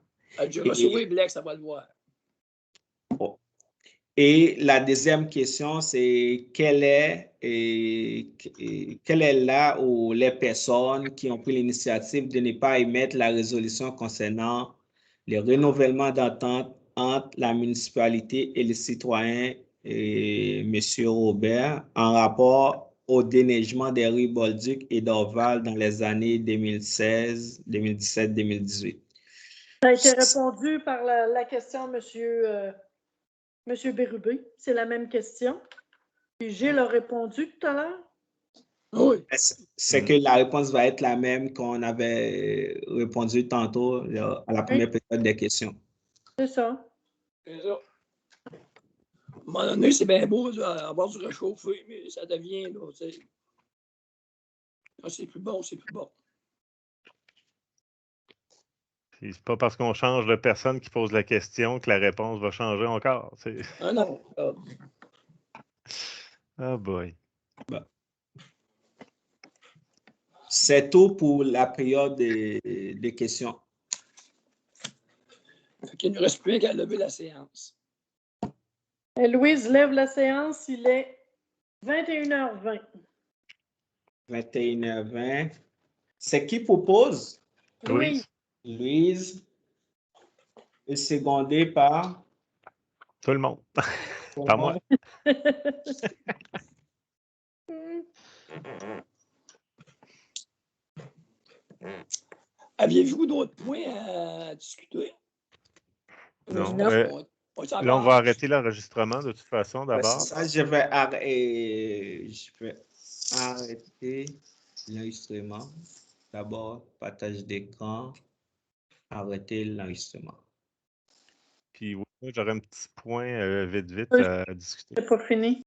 Je recevrai Black, ça va le voir. Bon. Et la deuxième question, c'est quelle est là où les personnes qui ont pris l'initiative de ne pas émettre la résolution concernant le renouvellement d'entente entre la municipalité et les citoyens et M. Robert en rapport au déneigement des rues Bolduc et d'Orval dans les années 2016, 2017, 2018. Ça a été répondu par la question, Monsieur Bérubé. C'est la même question. Puis Gilles a répondu tout à l'heure. Oui. C'est que la réponse va être la même qu'on avait répondu tantôt à la première période des questions. C'est ça. C'est ça. À un moment donné, c'est bien beau avoir du réchauffé, mais ça devient, là, tu sais. Quand c'est plus bon, c'est plus bon. C'est pas parce qu'on change de personne qui pose la question que la réponse va changer encore. Ah non. Oh boy. C'est tout pour la période des questions. Il ne nous reste plus qu'à lever la séance. Et Louise lève la séance. Il est 21h20. 21h20. C'est qui propose? Louise? Louise. Et secondé par? Tout le monde. Par moi. Aviez-vous d'autres points à discuter? Non. Non. Là, on va arrêter l'enregistrement de toute façon d'abord. C'est ça, je vais arrêter l'enregistrement. D'abord, partage d'écran, arrêter l'enregistrement. Puis oui, j'aurais un petit point vite Oui. à discuter. C'est pas fini.